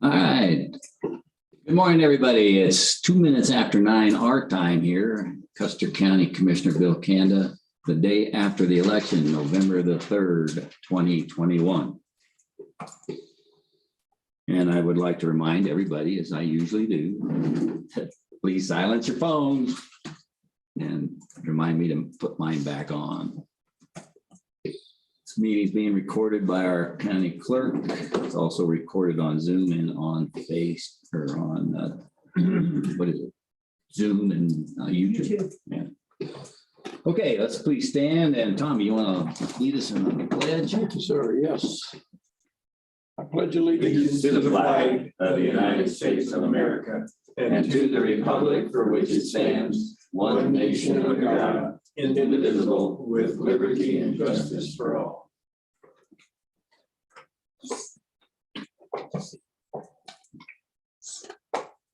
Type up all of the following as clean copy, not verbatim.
All right. Good morning, everybody. It's 2 minutes after 9 our time here. Custer County Commissioner Bill Kanda, the day after the election, November the 3rd, 2021. And I would like to remind everybody, as I usually do, please silence your phones and remind me to put mine back on. This meeting is being recorded by our county clerk. It's also recorded on Zoom and on what is it? Zoom and YouTube. Yeah. Okay, let's please stand. And Tommy, you want to lead us in the pledge? Thank you, sir. Yes. I pledge allegiance to the flag of the United States of America and to the republic for which it stands, one nation under God, indivisible, with liberty and justice for all.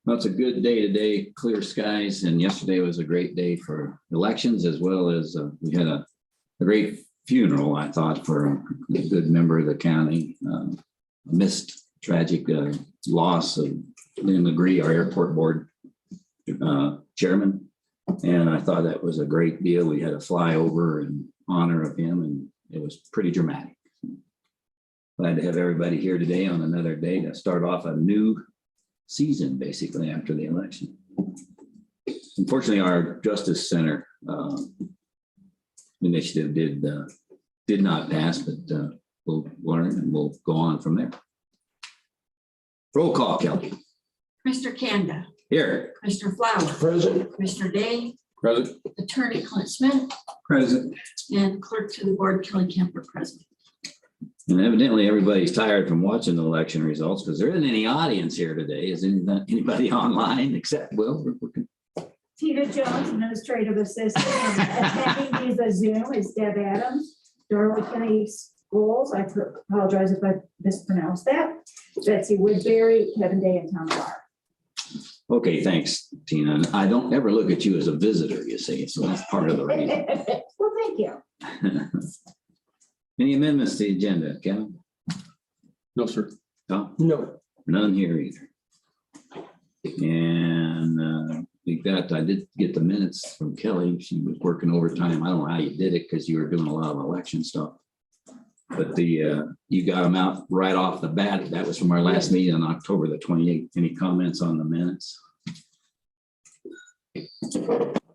Well, it's a good day today, clear skies, and yesterday was a great day for elections, as well as we had a great funeral, I thought, for a good member of the county. Missed tragic loss of Lynn Legree, our airport board chairman, and I thought that was a great deal. We had a flyover in honor of him, and it was pretty dramatic. Glad to have everybody here today on another day to start off a new season, basically, after the election. Unfortunately, our Justice Center initiative did not pass, but we'll learn and we'll go on from there. Roll call, Kelly. Mr. Kanda. Here. Mr. Flower. Present. Mr. Day. Present. Attorney Clint Smith. Present. And Clerk to the Board Kelly Kemper present. And evidently everybody's tired from watching the election results because there isn't any audience here today. Is anybody online except Will? Tina Jones, Administrative Assistant, and attending via Zoom is Deb Adams, Darley County Schools. I apologize if I mispronounced that. Betsy Woodbury, Kevin Day, and Tom Barr. Okay, thanks, Tina. And I don't ever look at you as a visitor, you see, so that's part of the reason. Well, thank you. Any amendments to the agenda, Kevin? No, sir. Tom? No. None here either. And I did get the minutes from Kelly. She was working overtime. I don't know how you did it because you were doing a lot of election stuff. But you got them out right off the bat. That was from our last meeting on October the 28th. Any comments on the minutes?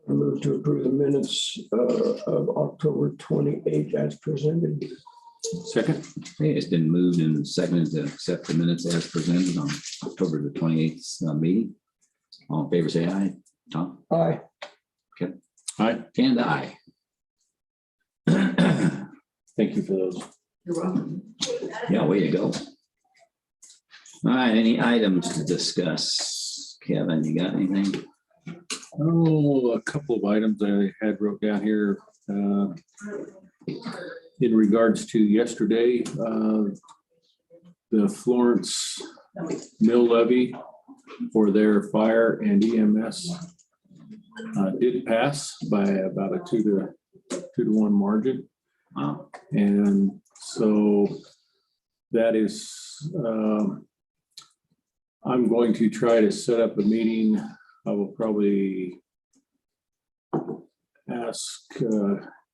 I move to approve the minutes of October 28th as presented. Second. Okay, it's been moved and seconded to accept the minutes as presented on October the 28th meeting. All in favor, say aye. Tom? Aye. Okay. Aye. And aye. Thank you for those. You're welcome. Yeah, way to go. All right, any items to discuss? Kevin, you got anything? Oh, a couple of items I had wrote down here. In regards to yesterday, the Florence mill levy for their fire and EMS did pass by about a 2 to 1 margin. Wow. And so that is, I'm going to try to set up a meeting. I will probably ask,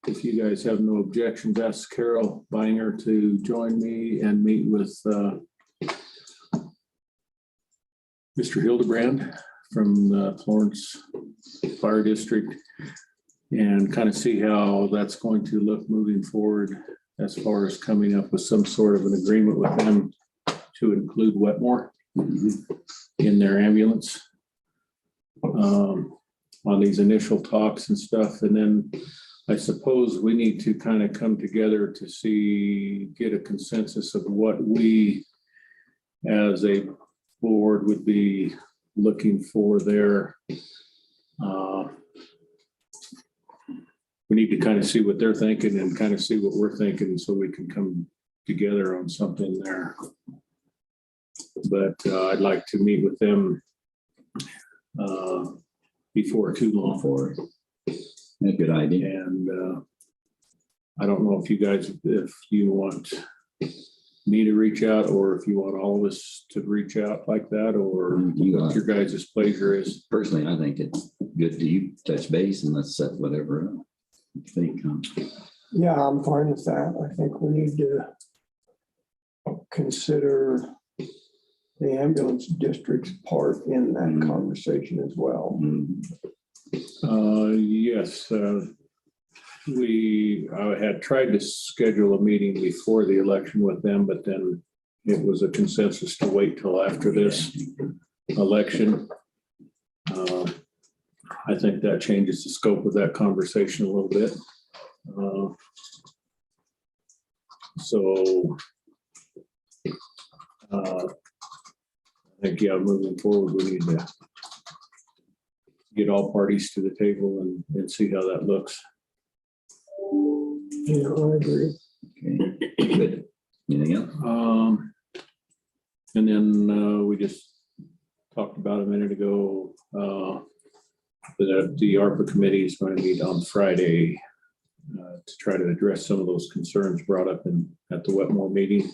if you guys have no objections, ask Carol Binger to join me and meet with Mr. Hildebrand from the Florence Fire District and kind of see how that's going to look moving forward as far as coming up with some sort of an agreement with them to include Wetmore in their ambulance on these initial talks and stuff. And then I suppose we need to kind of come together to get a consensus of what we as a board would be looking for there. We need to kind of see what they're thinking and kind of see what we're thinking so we can come together on something there. But I'd like to meet with them before too long. For a good idea. And I don't know if you want me to reach out, or if you want all of us to reach out like that, or what your guys' pleasure is. Personally, I think it's good to you touch base and let's set whatever up. You think, Yeah, I'm fine with that. I think we need to consider the ambulance district's part in that conversation as well. Yes, I had tried to schedule a meeting before the election with them, but then it was a consensus to wait till after this election. I think that changes the scope of that conversation a little bit. I think, yeah, moving forward, we need to get all parties to the table and see how that looks. Yeah, I agree. okay, good. Anything else? And then we just talked about a minute ago that the ARPA committee is going to meet on Friday to try to address some of those concerns brought up at the Wetmore meeting.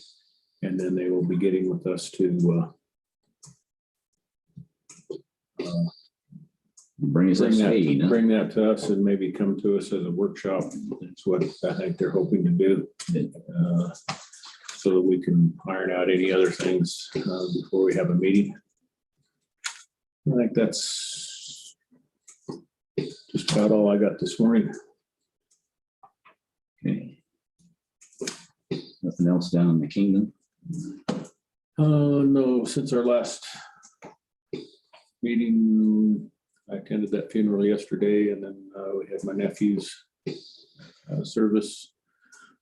And then they will be getting with us to Bring us up to speed, huh? bring that to us and maybe come to us as a workshop. That's what I think they're hoping to do. So that we can iron out any other things before we have a meeting. I think that's just about all I got this morning. Okay. Nothing else down in the kingdom? No, since our last meeting, I attended that funeral yesterday, and then we had my nephew's service.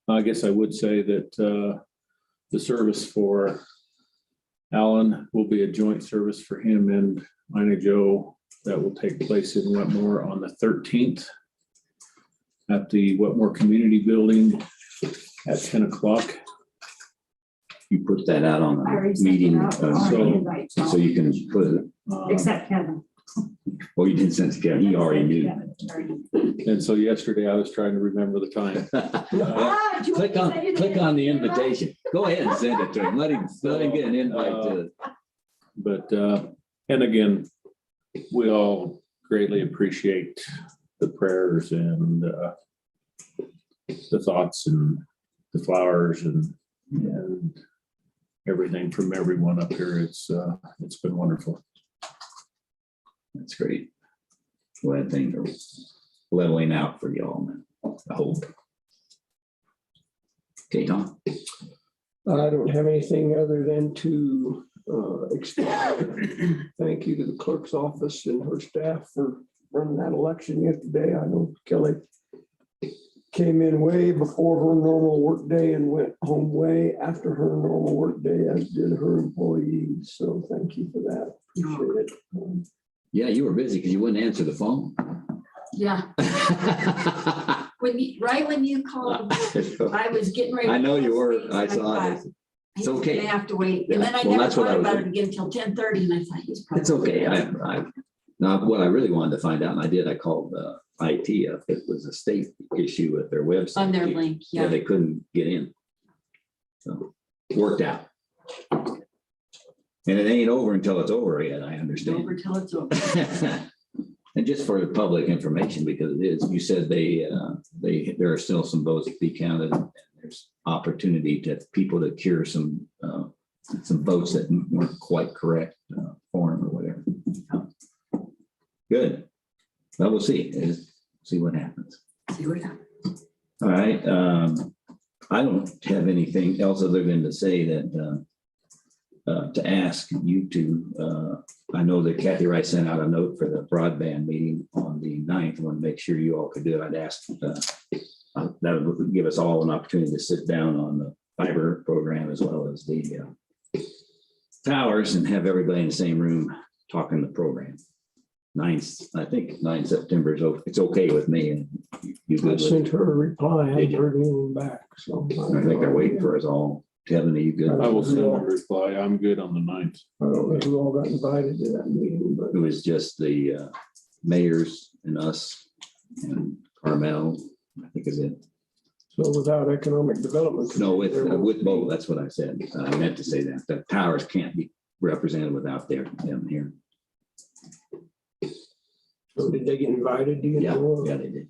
I guess I would say that the service for Alan will be a joint service for him and Ina Joe. That will take place in Wetmore on the 13th at the Wetmore Community Building at 10 o'clock. You put that out on I already the sent it meeting, out on so- the invite, so you can put it, Except Kevin. well, you didn't send it to Kevin, he already knew. Kevin, already. And so yesterday I was trying to remember the time. Ah, do you want Click me to on, send you click on the invitation. Go ahead and send it to him. Let him get an invite to it. But, and again, we all greatly appreciate the prayers and the thoughts and the flowers and everything from everyone up here. It's been wonderful. That's great. Glad things are leveling out for y'all, man. I hope. Okay, Tom? I don't have anything other than to extend thank you to the clerk's office and her staff for running that election yesterday. I know Kelly came in way before her normal work day and went home way after her normal work day, as did her employees. So thank you for that. Appreciate it. Yeah, you were busy because you wouldn't answer the phone. Yeah, right when you called, I was getting ready. I know you were. to I post saw these, it. and It's I okay. may have to wait, and Yeah, then I well, never that's what I thought was about it doing. again until 10:30, and I thought he's probably. It's okay. Now, what I really wanted to find out, and I did, I called IT if it was a state issue with their website. On their link, Yeah, yeah. they couldn't get in. So, worked out. And it ain't over until it's over yet, I understand. Over till it's over. And just for the public information, because it is, you said there are still some votes to be counted. And there's opportunity to people to cure some votes that weren't quite correct for them or whatever. Good. Well, we'll see. See what happens. See what happens. All right. I don't have anything else other than to say that to ask you to, I know that Kathy Wright sent out a note for the broadband meeting on the 9th. I want to make sure you all could do it. I'd ask that would give us all an opportunity to sit down on the fiber program as well as the towers and have everybody in the same room talking the program. I think 9 September is it's okay with me. And you I good with it? sent her a reply. I Did haven't you? heard anything back. So I think they're waiting for us all. Kevin, are you good? I will send a reply. I'm good on the 9th. I don't know who all got invited to that meeting, but It was just the mayors and us and Carmel, I think is it. So without economic development. No, with both, that's what I said. I meant to say that. The towers can't be represented without them here. So did they get invited? Do you Yeah, know? yeah, they did.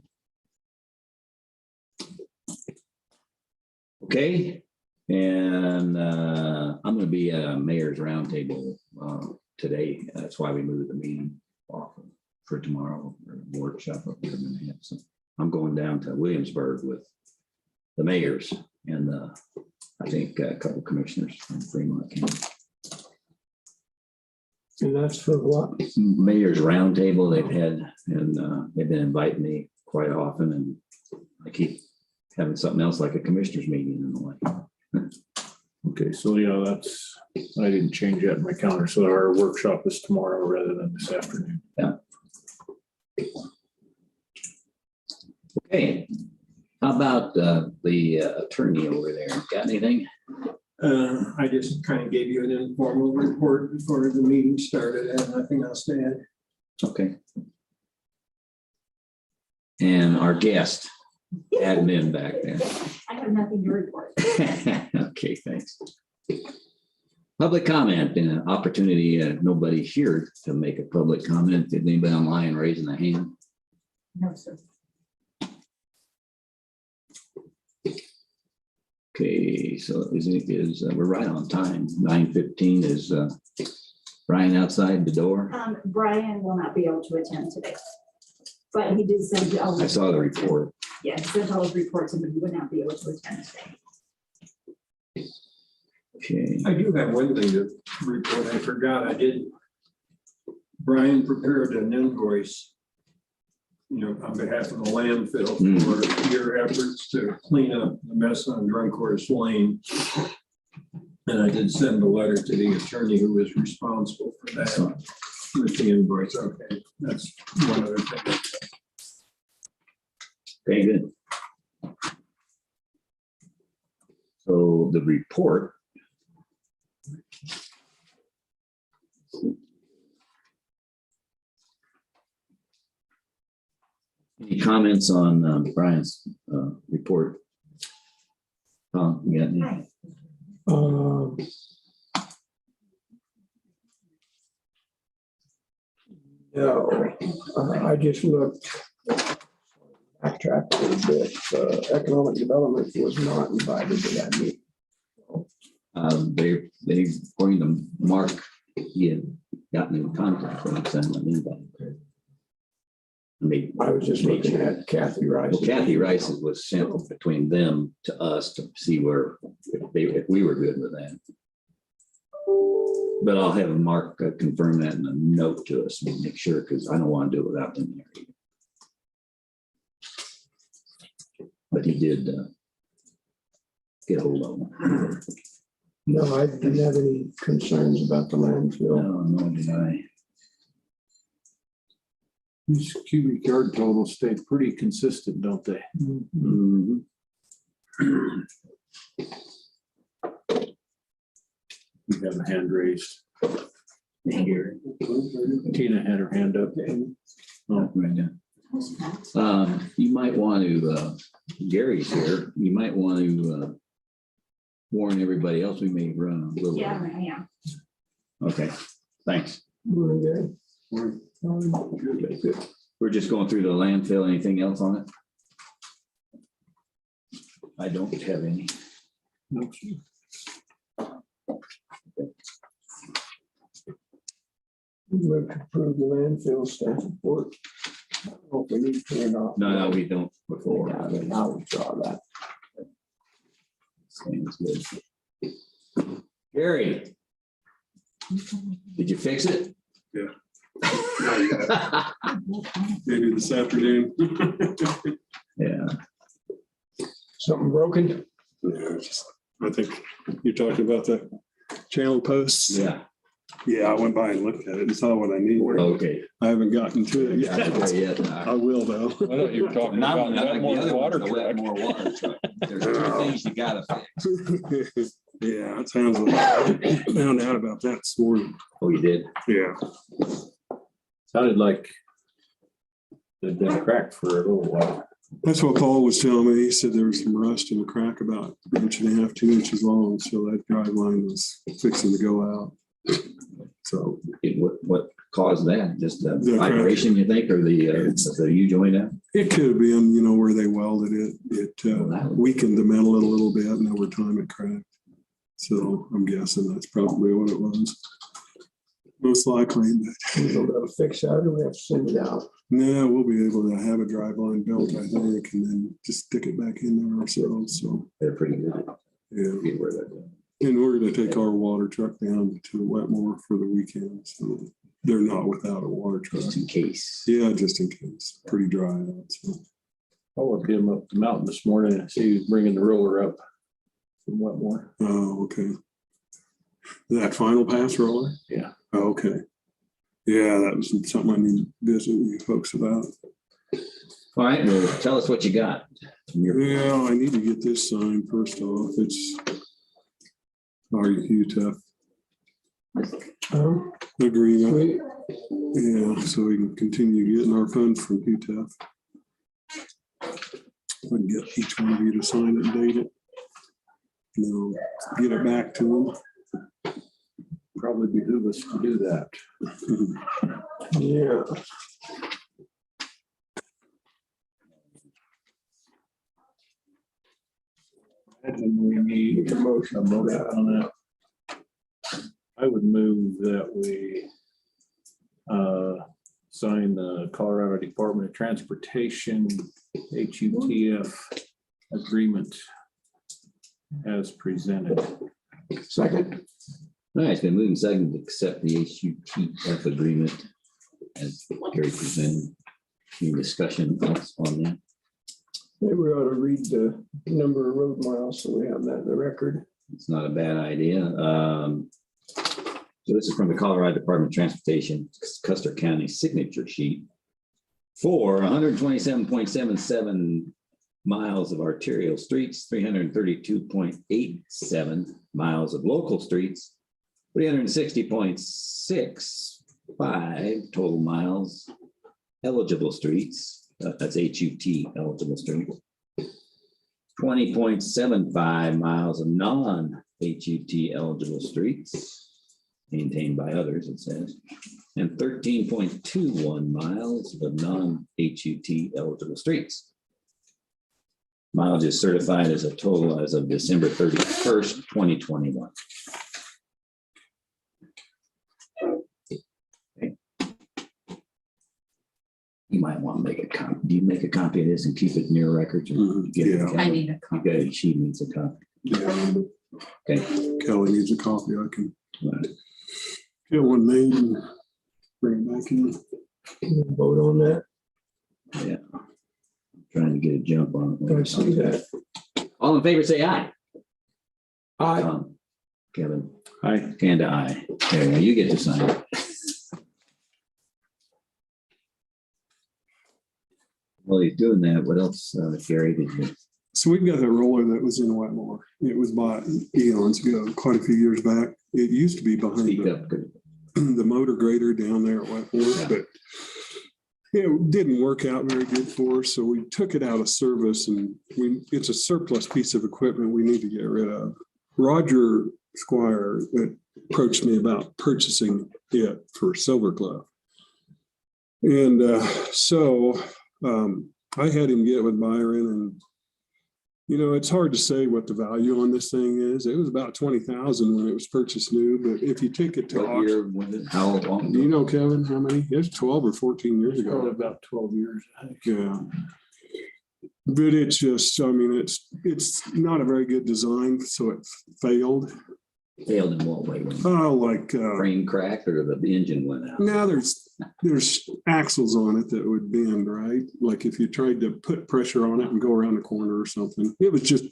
Okay, and I'm gonna be at a mayor's roundtable today. That's why we moved the meeting off for tomorrow, or the workshop up there in Manhattan. So I'm going down to Williamsburg with the mayors and I think a couple commissioners from Fremont County. And that's for what? Mayor's roundtable they've had, and they've been inviting me quite often, and I keep having something else like a commissioners meeting in the way. Okay, so yeah, I didn't change that in my calendar. So our workshop is tomorrow rather than this afternoon. Okay, how about the attorney over there? Got anything? I just kind of gave you an informal report before the meeting started. I have nothing else to add. Okay. And our guest, admin back there. I have nothing to report. Okay, thanks. Public comment, and an opportunity, nobody here to make a public comment. Did anybody online raising a hand? No, sir. Okay, so we're right on time. 9:15 is Brian outside the door. Brian will not be able to attend today. But he did send all. I saw the report. Yeah, he sent all his reports, but he would not be able to attend today. Okay, I do have one thing to report. I forgot. Brian prepared an invoice, on behalf of the landfill for your efforts to clean up the mess on Drunk Horse Lane. And I did send a letter to the attorney who was responsible for that with the invoice. Okay, that's one other thing. okay, good. So the report. Any comments on Brian's report? You got any? Hi. No, I just looked. Backtracked a little bit. Economic development was not invited to that meeting. They according to Mark, he had gotten in contact with him, sent an invite. I was just looking at Kathy Rice. Well, Kathy Rice was sent between them to us to see if we were good with that. But I'll have Mark confirm that in a note to us and make sure, because I don't want to do it without them there either. But he did get a hold of them. No, I didn't have any concerns about the landfill. No, did I? These cubic yard totals stay pretty consistent, don't they? Mhm. We have a hand raised. Here. Tina had her hand up. Oh, right now. You might want to, Gary's here, you might want to warn everybody else, we may run a little. Yeah. Okay, thanks. Good. Good. We're just going through the landfill. Anything else on it? I don't have any. Move to approve the landfill staff report. I don't know if we need to or not. No, we don't before. Yeah, I'll withdraw that. Sounds good. Gary, did you fix it? Yeah. Maybe this afternoon. Yeah. Something broken? Yeah, I think you're talking about the channel posts. Yeah. Yeah, I went by and looked at it and saw what I need. Okay. I haven't gotten to it Yeah. yet. I will though. I thought you were talking about that more water truck. More water truck. There's two things you gotta fix. Yeah, it sounds like I found out about that this morning. Oh, you did? Yeah. Sounded like They've been cracked for a little while. That's what Paul was telling me. He said there was some rust in the crack about 1.5 to 2 inches long. So that drive line was fixing to go out. So What caused that? Just the The crack. vibration, you think, or the U-joint out? it could have been, where they welded it. It weakened the metal a little bit, and over time it cracked. So I'm guessing that's probably what it was. Most likely, but We don't have to fix that, or we have to send it out. no, we'll be able to have a drive line built, I think, and then just stick it back in there ourselves. So, They're pretty good. yeah, Get where they're going. in order to take our water truck down to Wetmore for the weekend. So they're not without a water truck. Just in case. Yeah, just in case. Pretty dry out. So. I looked him up the mountain this morning and see he was bringing the roller up from Wetmore. Oh, okay. That final pass roller? Yeah. Oh, okay. Yeah, that was something I need to visit with you folks about. All right, well, tell us what you got. From your Yeah, I need to get this signed first off. It's our UTEP agreement. We, Yeah, so we can continue getting our funds from UTEP. I can get each one of you to sign it and date it. Get it back to Probably behoove us to do that. them. yeah, And we need a motion on that. I would move that we sign the Colorado Department of Transportation HUTF agreement as presented. second, All right, it's been moved and seconded to accept the HUTF agreement as Gary presented. Any discussion thoughts on that? maybe we ought to read the number of road miles, so we have that in the record. It's not a bad idea. So this is from the Colorado Department of Transportation, Custer County signature sheet for 127.77 miles of arterial streets, 332.87 miles of local streets, 360.65 total miles eligible streets. That's HUT eligible streets. 20.75 miles of non-HUT eligible streets maintained by others, it says, and 13.21 miles of non-HUT eligible streets. Mileage is certified as a total as of December 31st, 2021. Okay. You might want to make a copy. Do you make a copy of this and keep it in your records? Or you get it? Yeah. I need a You copy. got it. She needs a copy. Yeah, Okay. Kelly needs a copy. I can Right. get one made and bring it back in. Vote on that. Yeah. Trying to get a jump on it. I see that. All in favor, say aye. Aye. Tom, Kevin, Aye. Kanda, aye. There, now you get to sign it. While he's doing that, what else, Gary, did you? So we've got a roller that was in Wetmore. It was bought eons ago, quite a few years back. It used to be behind Speak the, up. Good. the motor grader down there at Wetmore, Yeah. but it didn't work out very good for us. So we took it out of service and it's a surplus piece of equipment we need to get rid of. Roger Squire approached me about purchasing it for Silver Glove. And I had him get with Byron and, it's hard to say what the value on this thing is. It was about 20,000 when it was purchased new, but if you take it to What auction, year was it? How long? do you know, Kevin, how many? It was 12 or 14 years Probably ago. about 12 years, I think. Yeah. But it's just, it's not a very good design, so it failed. Failed in what way? Frame Frame cracked or the engine went out? now there's axles on it that would bend, right? Like if you tried to put pressure on it and go around the corner or something, it was just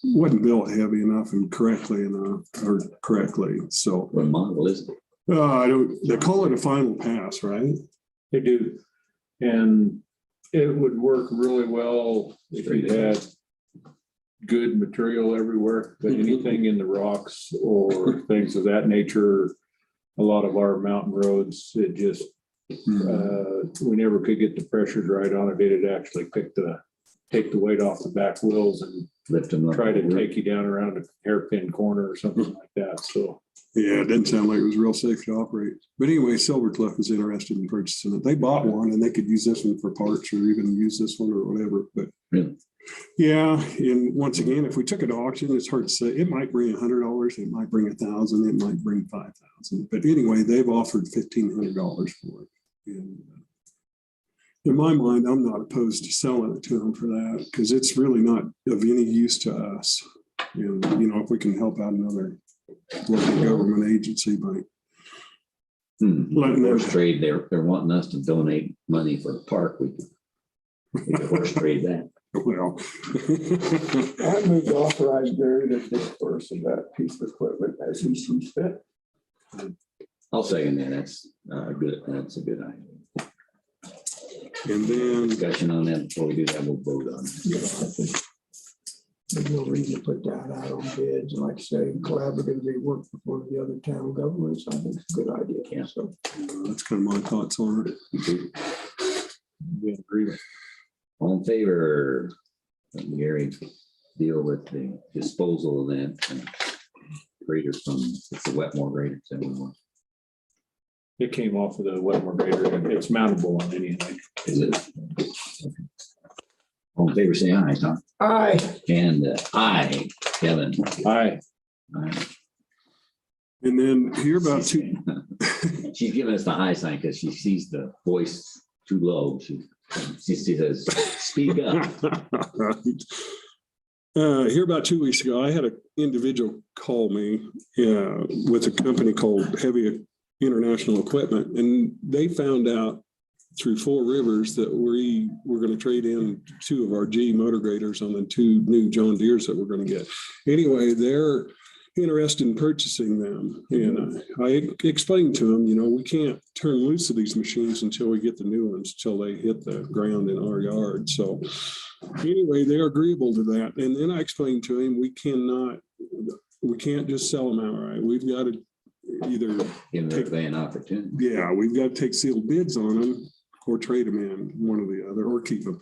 wasn't built heavy enough and correctly. So What model is it? they call it a final pass, right? They do. And it would work really well if you had good material everywhere, but anything in the rocks or things of that nature, a lot of our mountain roads, it just We never could get the pressures right on it. It'd actually take the weight off the back wheels and Lift them up. try to take you down around a hairpin corner or something like that. So Yeah, it didn't sound like it was real safe to operate. But anyway, Silvercliff was interested in purchasing it. They bought one and they could use this one for parts or even use this one or whatever, but. Really? Yeah, and once again, if we took it to auction, it's hard to say. It might bring $100, it might bring $1,000, it might bring $5,000. But anyway, they've offered $1,500 for it. And in my mind, I'm not opposed to selling it to them for that because it's really not of any use to us. And, if we can help out another local government agency by letting them Horse trade, they're wanting us to donate money for a park. We could horse trade that. well. I move to authorize Barry to disperse of that piece of equipment as he sees fit. I'll second that. That's a good idea. And then, Discussion on that before we do that, we'll vote on it. There's no reason to put that out on bids. And like I say, collaboratively work with one of the other town governments. I think it's a good idea. Yeah. So that's kind of my thoughts on it. we agree with. All in favor, Gary, deal with the disposal of that grader from, it's the Wetmore grader. It came off of the Wetmore grader and it's mountable on anything. Is it? All in favor, say aye, Tom. aye. And aye, Kevin. Aye. Aye. And then here about two, She's giving us the high sign because she sees the voice too low. She says, speak up. Here about 2 weeks ago, I had an individual call me with a company called Heavy International Equipment, and they found out through Four Rivers that we were going to trade in 2 of our G motor graders on the 2 new John Deeres that we're going to get. Anyway, they're interested in purchasing them. And I explained to them, we can't turn loose of these machines until we get the new ones, until they hit the ground in our yard. So anyway, they're agreeable to that. And then I explained to him, we can't just sell them outright. We've got to either Give everybody an opportunity. yeah, we've got to take sealed bids on them or trade them in, one or the other, or keep them.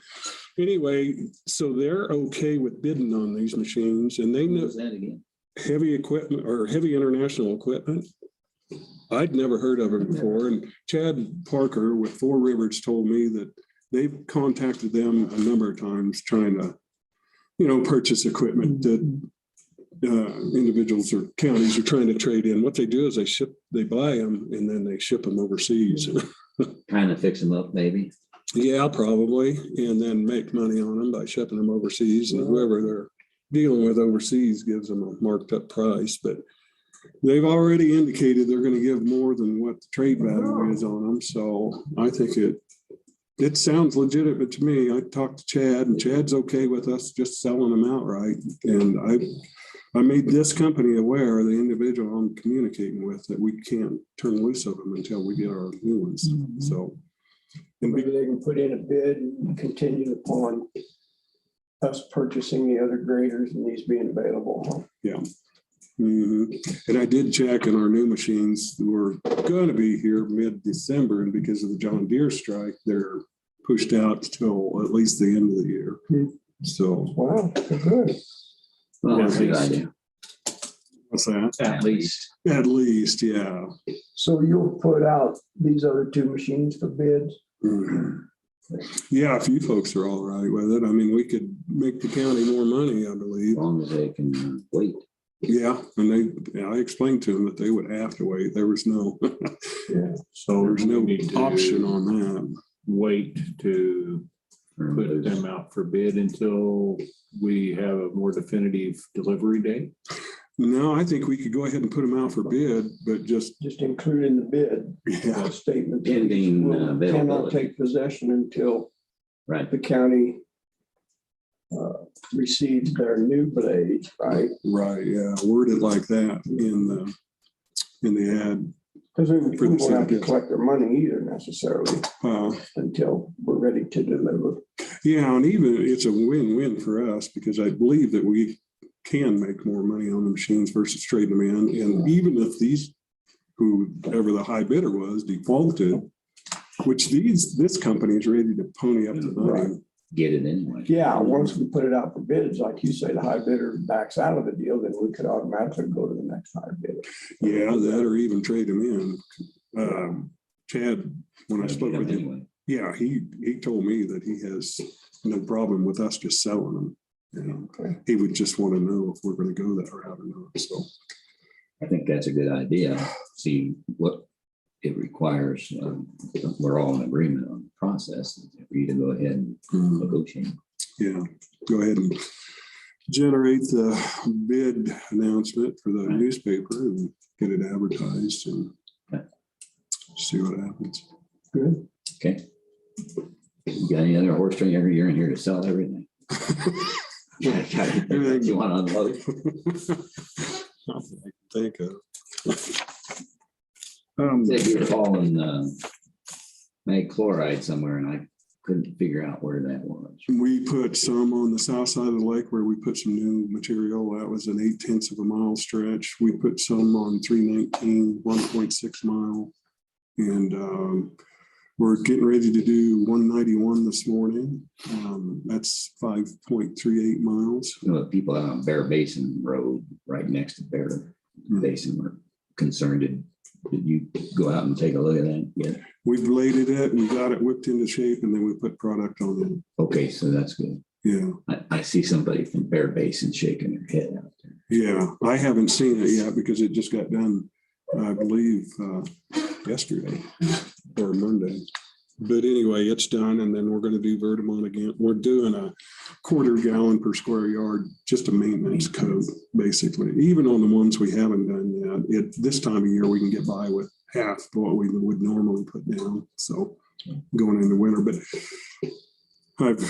Anyway, so they're okay with bidding on these machines, and they What know was that again? Heavy Equipment or Heavy International Equipment. I'd never heard of it before, and Chad Parker with Four Rivers told me that they've contacted them a number of times trying to, purchase equipment that individuals or counties are trying to trade in. What they do is they buy them and then they ship them overseas. Trying to fix them up, maybe. Yeah, probably, and then make money on them by shipping them overseas, and whoever they're dealing with overseas gives them a marked up price. But they've already indicated they're going to give more than what the trade value is on them. So I think it sounds legitimate to me. I talked to Chad, and Chad's okay with us just selling them outright. And I made this company aware, the individual I'm communicating with, that we can't turn loose of them until we get our new ones. So. And Maybe they can put in a bid and contingent upon us purchasing the other graders and these being available. Yeah. And I did check, and our new machines were going to be here mid-December, and because of the John Deere strike, they're pushed out till at least the end of the year. So. Wow, good. Well, that's a good idea. What's that? At least. At least, yeah. So you'll put out these other 2 machines for bids? Yeah, if you folks are all right with it. I mean, we could make the county more money, I As believe. long as they can wait. Yeah, and I explained to them that they would have to wait. There was no, Yeah. so there's no We need to option on that. Wait to put them out for bid until we have a more definitive delivery date. No, I think we could go ahead and put them out for bid, but just, Just include in the bid yeah, a statement. that Pending, we cannot availability. take possession until Right. the county receives their new blades, right? right, yeah, word it like that in the ad. Because we For the won't have to certificates. collect their money either necessarily until we're ready to deliver. Yeah, and even it's a win-win for us because I believe that we can make more money on the machines versus trading them in. And even if these, whoever the high bidder was, defaulted, which this company is ready to pony up the money. Get it anyway. Yeah, once we put it out for bids, like you say, the high bidder backs out of the deal, then we could automatically go to the next high bidder. Yeah, that or even trade them in. Chad, when I spoke with him, Anyway. yeah, he told me that he has no problem with us just selling them. You know, Okay. he would just want to know if we're going to go that route or not. So, I think that's a good idea. See what it requires. We're all in agreement on the process for you to go ahead and negotiate. yeah, go ahead and generate the bid announcement for the newspaper and get it advertised and see what happens. Good. Okay. You got any other horse trading? You're in here to sell everything. Everything You want to unload? Nothing I can think of. Said you were hauling mag chloride somewhere and I couldn't figure out where that was. We put some on the south side of the lake where we put some new material. That was an 0.8 of a mile stretch. We put some on 319, 1.6 mile. And we're getting ready to do 191 this morning. That's 5.38 miles. You know, the people out on Bear Basin Road, right next to Bear Basin, were concerned. Did you go out and take a look at that? Yeah. We bladed it, we got it whipped into shape, and then we put product on it. Okay, so that's good. Yeah, I see somebody from Bear Basin shaking their head out there. yeah. I haven't seen it yet because it just got done, I believe, yesterday or Monday. But anyway, it's done, and then we're going to do Vertimont again. We're doing a 1/4 gallon per square yard, just a maintenance coat, basically. Even on the ones we haven't done yet, this time of year we can get by with half what we would normally put down. So going into winter, but I've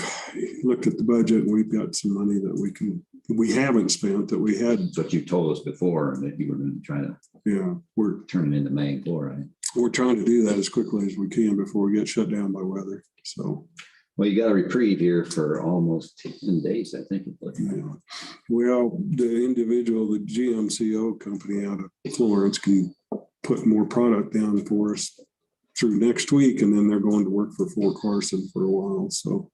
looked at the budget and we've got some money that we haven't spent that we had. That's what you told us before, that you were going to try to We're turn it into mag chloride. We're trying to do that as quickly as we can before we get shut down by weather. So, Well, you got a reprieve here for almost 10 days, I think. yeah. Well, the individual, the GMCO company out of Florence can put more product down for us through next week, and then they're going to work for Fort Carson for a while. So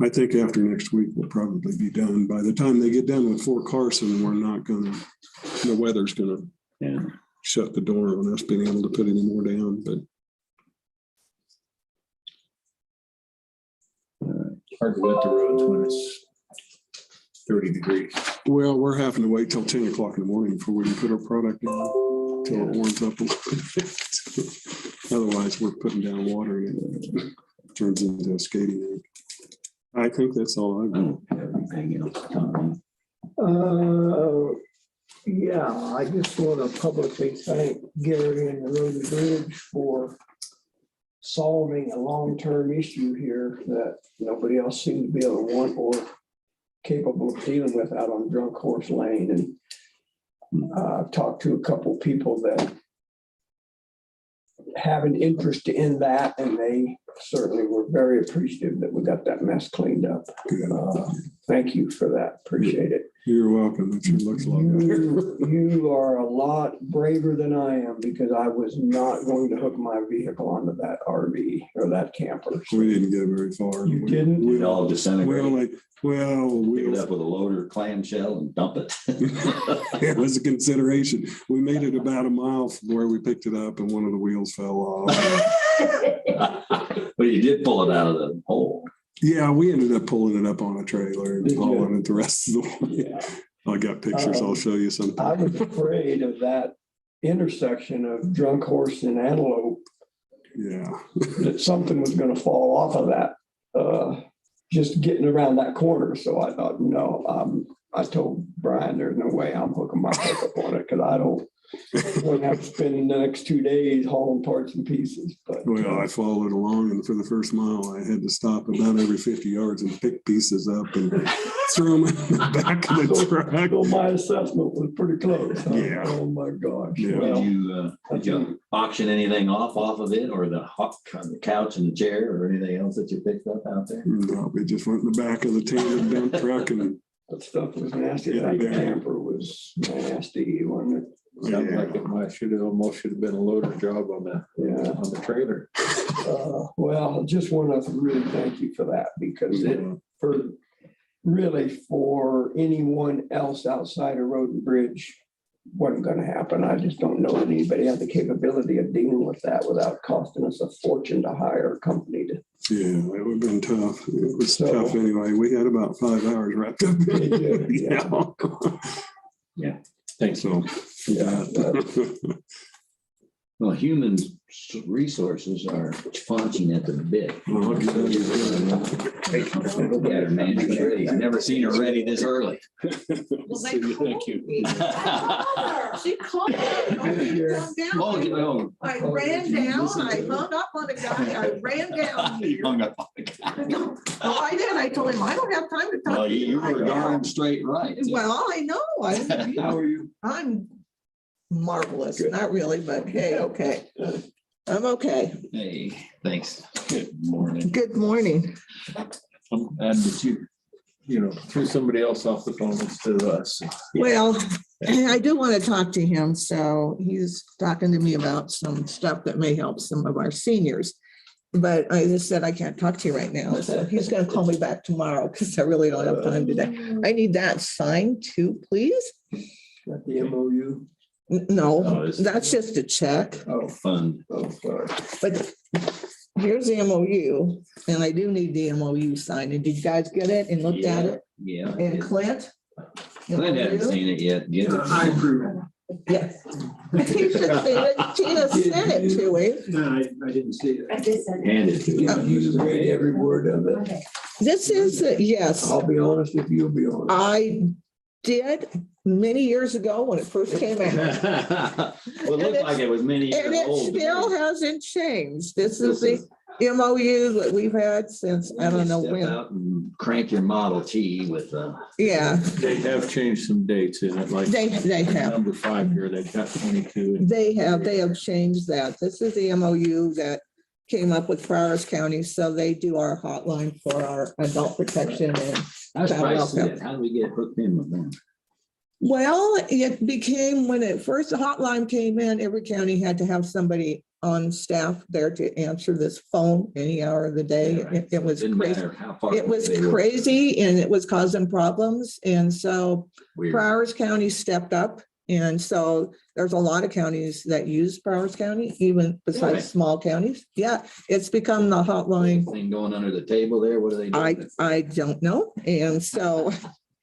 I think after next week, we'll probably be done. By the time they get done with Fort Carson, we're not going to, the weather's going to shut the door on us being able to put any more down, but Hard to wet the roads when it's 30 degrees. well, we're having to wait till 10 o'clock in the morning before we can put our product down till it warms up a little bit. Otherwise, we're putting down water and it turns into a skating rink. I think that's all I've I got. don't have anything else. Tom. Yeah, I just want to publicly thank Gary and the Road and Bridge for solving a long-term issue here that nobody else seemed to be able to want or capable of dealing with out on Drunk Horse Lane. And I've talked to a couple people that have an interest in that, and they certainly were very appreciative that we got that mess cleaned up. Thank you for that. Appreciate it. You're welcome. It sure looks a lot better. You are a lot braver than I am, because I was not going to hook my vehicle onto that RV or that camper. We didn't get very far. You didn't? It all We disintegrated. only, well, Pick it up with a loader clamshell and dump it. it was a consideration. We made it about a mile from where we picked it up and one of the wheels fell off. But you did pull it out of the hole. Yeah, we ended up pulling it up on a trailer and Did you? hauling it the rest of the way. Yeah. I got pictures. I'll show you I sometime. was afraid of that intersection of Drunk Horse and Antelope, Yeah. that something was going to fall off of that, just getting around that corner. So I thought, no, I told Brian, there's no way I'm hooking my pickup on it, because I don't want to have to spend the next 2 days hauling parts and pieces. But Well, I followed along, and for the first mile, I had to stop about every 50 yards and pick pieces up and throw them in the back of the truck. so my assessment was pretty close. Huh? Yeah. Oh my gosh. Yeah. Well, Did you auction anything off of it, or the couch and the chair, or anything else that you picked up out there? No, we just went in the back of the tandem dump truck and that stuff was nasty. That Yeah. camper was nasty, wasn't it? Sounds like it almost should have been a loader job on Yeah. the trailer. Well, just want to really thank you for that because for anyone else outside of Road and Bridge wasn't going to happen. I just don't know that anybody had the capability of dealing with that without costing us a fortune to hire a company to. Yeah, it would have been tough. It was So- tough anyway. We had about 5 hours wrapped up. Yeah. Thanks. So, Yeah, Well, human resources are chaunching at the bit. Look at her, man. She's ready. I've never seen her ready this early. Thank you. She called me. Oh, no. I ran down, I hung up on a guy, I ran down here. Hung up on the guy. No, I did, I told him, I don't have time to talk Well, to you. you were darn straight right. Well, I know, how are you? I'm marvelous, Good. not really, but hey, okay. I'm okay. Hey, thanks. Good morning. Good morning. I'm glad that you threw somebody else off the phone instead of us. Well, I do want to talk to him, so he's talking to me about some stuff that may help some of our seniors. But I just said I can't talk to you right now, so he's gonna call me back tomorrow because I really don't have time today. I need that signed too, please. Got the MOU? No, Oh, this- that's just a check, Oh, Fun. sorry. but here's the MOU, and I do need the MOU signed. And did you guys get it and looked at it? Yeah. And Clint? Clint hasn't seen it yet. Get it. approve. Yes. He should see it. Tina sent it to him. No, I didn't see I that. just said. Hand it to him. You read every word of it. Okay. This is, yes, I'll be honest if you'll be honest. I did many years ago when it first came out. Well, it looked like it was many And years it old. still hasn't changed. This is the MOU that we've had since, I don't know Step when. out and crank your Model T with Yeah, They have changed some dates in it, like they have. number 5 here, they've got 22. They have changed that. This is the MOU that came up with Prowers County, so they do our hotline for our adult protection and. I was surprised to see welcome. it. How did we get hooked in with them? Well, it became, when it first, the hotline came in, every county had to have somebody on staff there to answer this phone any hour of the day. It was Didn't crazy. matter how far. It was they were. crazy and it was causing problems. And so Weird. Prowers County stepped up. And so there's a lot of counties that use Prowers County, even besides Really? small counties. Yeah, it's become the hotline. Thing going under the table there, what are they doing? I don't know. And so,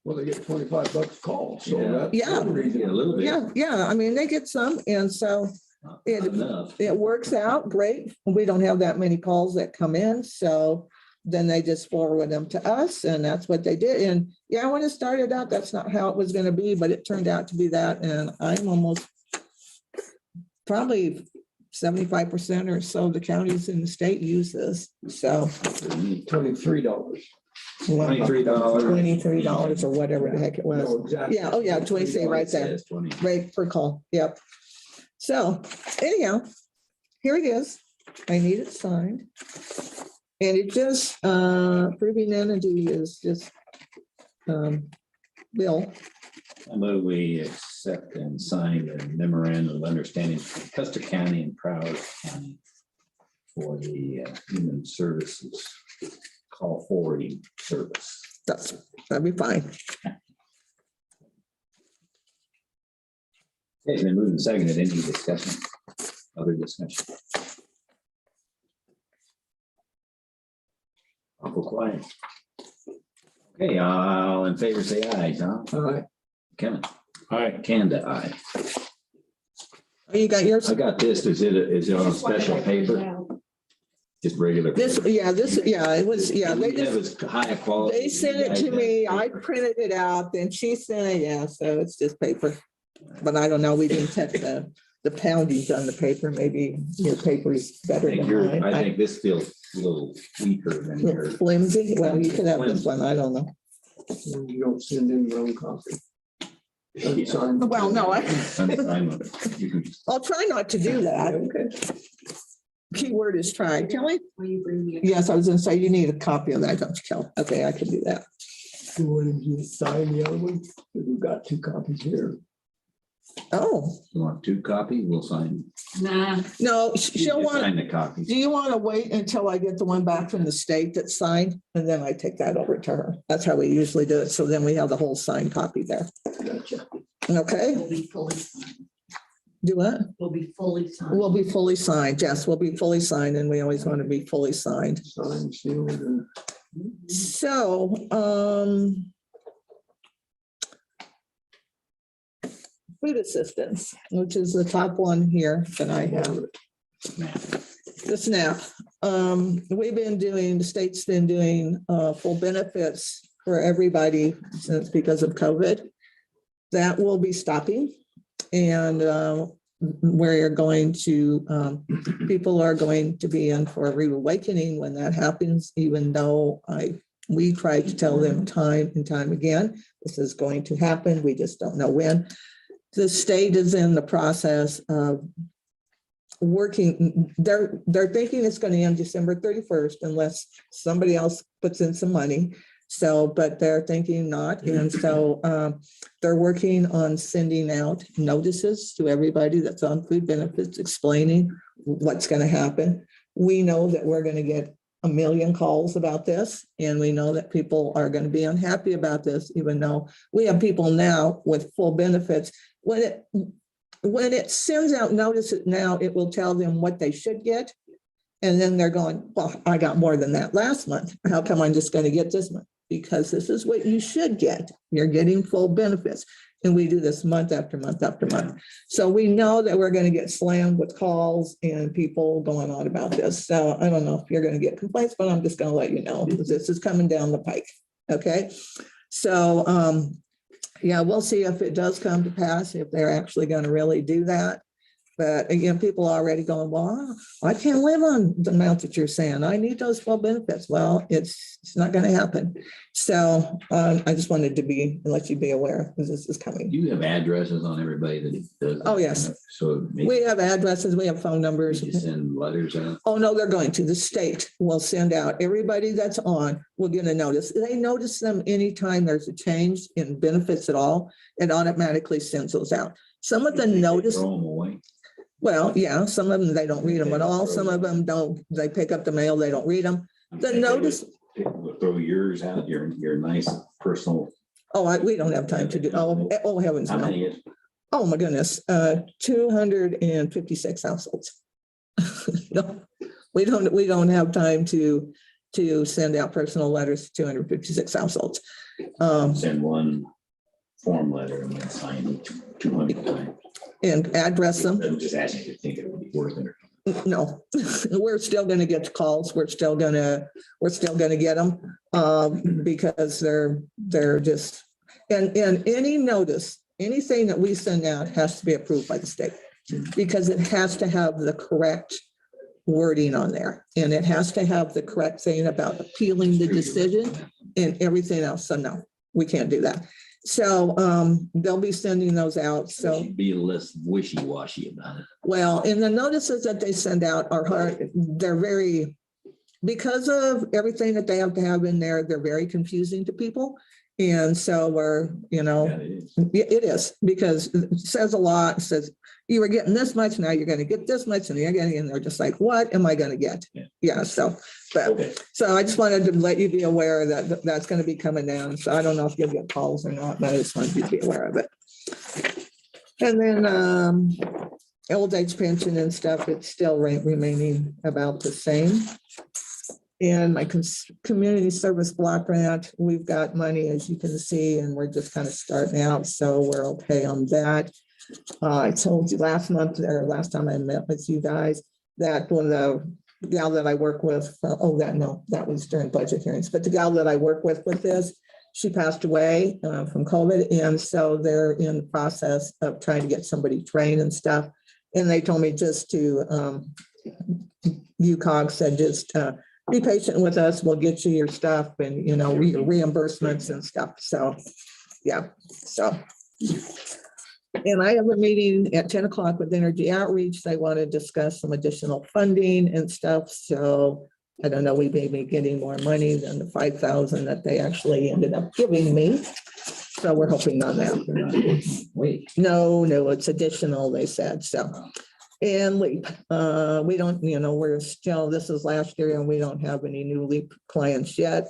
Well, they get $25 a call, so Yeah. that's. Yeah. the reason. Yeah, a little bit. yeah, I mean, they get some. And so Not it- enough. it works out great. We don't have that many calls that come in. So then they just forward them to us and that's what they did. And yeah, when it started out, that's not how it was going to be, but it turned out to be that. And I'm almost probably 75% or so of the counties in the state use this. So $23. $23 or whatever the heck it was. No, exactly. Yeah, oh yeah, 23 right there. Says 20. Right per call. Yep. So anyhow, here it is. I need it signed. And it just, proving entity is just, Bill. I move we accept and sign the memorandum of understanding between Custer County and Prowers County for the human services call forwarding service. That'd be fine. Okay, then moving second, any discussion? Other discussion? Awful quiet. Okay, all in favor, say aye, Tom. All right. Kevin, Hi. Kanda, aye. Oh, you got yours? I got this, is it on a special paper? Just regular? This, it was, they That just, was high quality. they sent it to me. I printed it out, then she sent it, yeah, so it's just paper. But I don't know, we didn't check the poundage on the paper. Maybe your paper is I better think than yours, I mine. think this feels a little weaker than yours. Flimsy, well, you could have this one, I don't know. You don't send in your own copy. Unsigned. Well, no, You can just- I'll try not to do that. Okay. Keyword is try. Kelly? Will you bring me? Yes, I was gonna say you need a copy of that, don't you, Kelly? Okay, I can do that. So when you sign the other one, we've got 2 copies here. Oh, You want 2 copies? We'll sign. Nah, no, You she'll just want, Sign the copies. do you want to wait until I get the one back from the state that's signed? And then I take that over to her. That's how we usually do it. So then we have the whole signed copy there. Gotcha. Okay, we'll be fully signed. do what? We'll be fully signed. We'll be fully signed. Yes, we'll be fully signed and we always want to be fully signed. Sign, seal, and- So, food assistance, which is the top one here that I have. The SNAP. We've been doing, the state's been doing full benefits for everybody since because of COVID. That will be stopping. And we're going to, people are going to be in for a rude awakening when that happens, even though we try to tell them time and time again, this is going to happen. We just don't know when. The state is in the process of working, they're thinking it's going to end December 31st unless somebody else puts in some money. So, but they're thinking not. And so they're working on sending out notices to everybody that's on food benefits, explaining what's going to happen. We know that we're going to get 1 million calls about this, and we know that people are going to be unhappy about this, even though we have people now with full benefits. When it sends out notices now, it will tell them what they should get. And then they're going, well, I got more than that last month. How come I'm just going to get this month? Because this is what you should get. You're getting full benefits. And we do this month after month after month. So we know that we're going to get slammed with calls and people going on about this. So I don't know if you're going to get complaints, but I'm just going to let you know this is coming down the pike. Okay. So yeah, we'll see if it does come to pass, if they're actually going to really do that. But again, people are already going, well, I can't live on the amount that you're saying. I need those full benefits. Well, it's not going to happen. So I just wanted to let you be aware because this is coming. Do you have addresses on everybody that does? Oh, yes. So maybe We have addresses, we have phone numbers. you send letters out? Oh, no, they're going to. The state will send out, everybody that's on will get a notice. They notice them anytime there's a change in benefits at all, it automatically sends those out. Some of the They notice. Throw them away. Well, yeah, some of them, they don't read them at all. Some of them don't, they pick up the mail, they don't read them. The notice, We'll throw yours out, your nice personal. we don't have time to do, oh heavens, How no. many is? Oh, my goodness, 256 households. No, we don't have time to send out personal letters to 256 households. Send one form letter and then sign it 200 times. And address them. I'm just asking if you think it would be worth it. No, we're still gonna get the calls. We're still gonna get them because they're just, and any notice, anything that we send out has to be approved by the state because it has to have the correct wording on there. And it has to have the correct thing about appealing the decision and everything else. So no, we can't do that. So they'll be sending those out. So Be less wishy-washy about it. well, and the notices that they send out are hard, they're very, because of everything that they have to have in there, they're very confusing to people. And so we're, Yeah, it is. it is, because it says a lot, it says, you were getting this much, now you're gonna get this much, and you're getting, and they're just like, what am I gonna get? Yeah. Yeah, so, but, Okay. so I just wanted to let you be aware that that's gonna be coming down. So I don't know if you'll get calls or not, but I just wanted you to be aware of it. And then old age pension and stuff, it's still remaining about the same. And my community service block grant, we've got money, as you can see, and we're just kind of starting out, so we're okay on that. I told you last month, or last time I met with you guys, that when the gal that I work with, that was during budget hearings, but the gal that I work with this, she passed away from COVID, and so they're in the process of trying to get somebody trained and stuff. And they told me just to, BOCC said just be patient with us, we'll get you your stuff and, your reimbursements and stuff. So, yeah, so. And I have a meeting at 10 o'clock with Energy Outreach. They want to discuss some additional funding and stuff. So I don't know, we may be getting more money than the 5,000 that they actually ended up giving me. So we're hoping on that. Wait. No, it's additional, they said, so. And LEAP, we don't, we're still, this is last year and we don't have any new LEAP clients yet.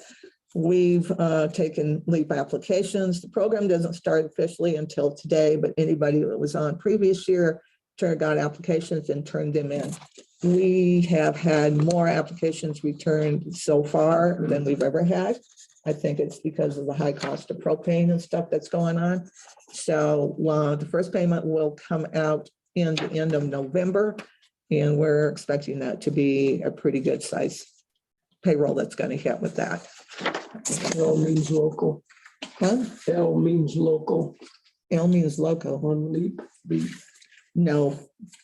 We've taken LEAP applications. The program doesn't start officially until today, but anybody that was on previous year got applications and turned them in. We have had more applications returned so far than we've ever had. I think it's because of the high cost of propane and stuff that's going on. So the first payment will come out in the end of November, and we're expecting that to be a pretty good size payroll that's going to hit with that. L means local. Huh? L means local. L means loco. On LEAP, No,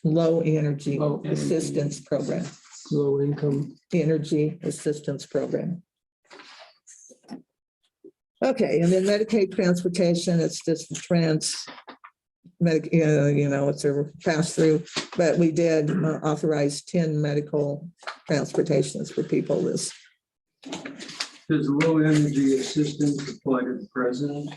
low energy Low energy. assistance program, low income. energy assistance program. Okay, and then Medicaid transportation, it's just it's a pass through, but we did authorize 10 medical transportations for people this. Does low energy assistance apply to the president?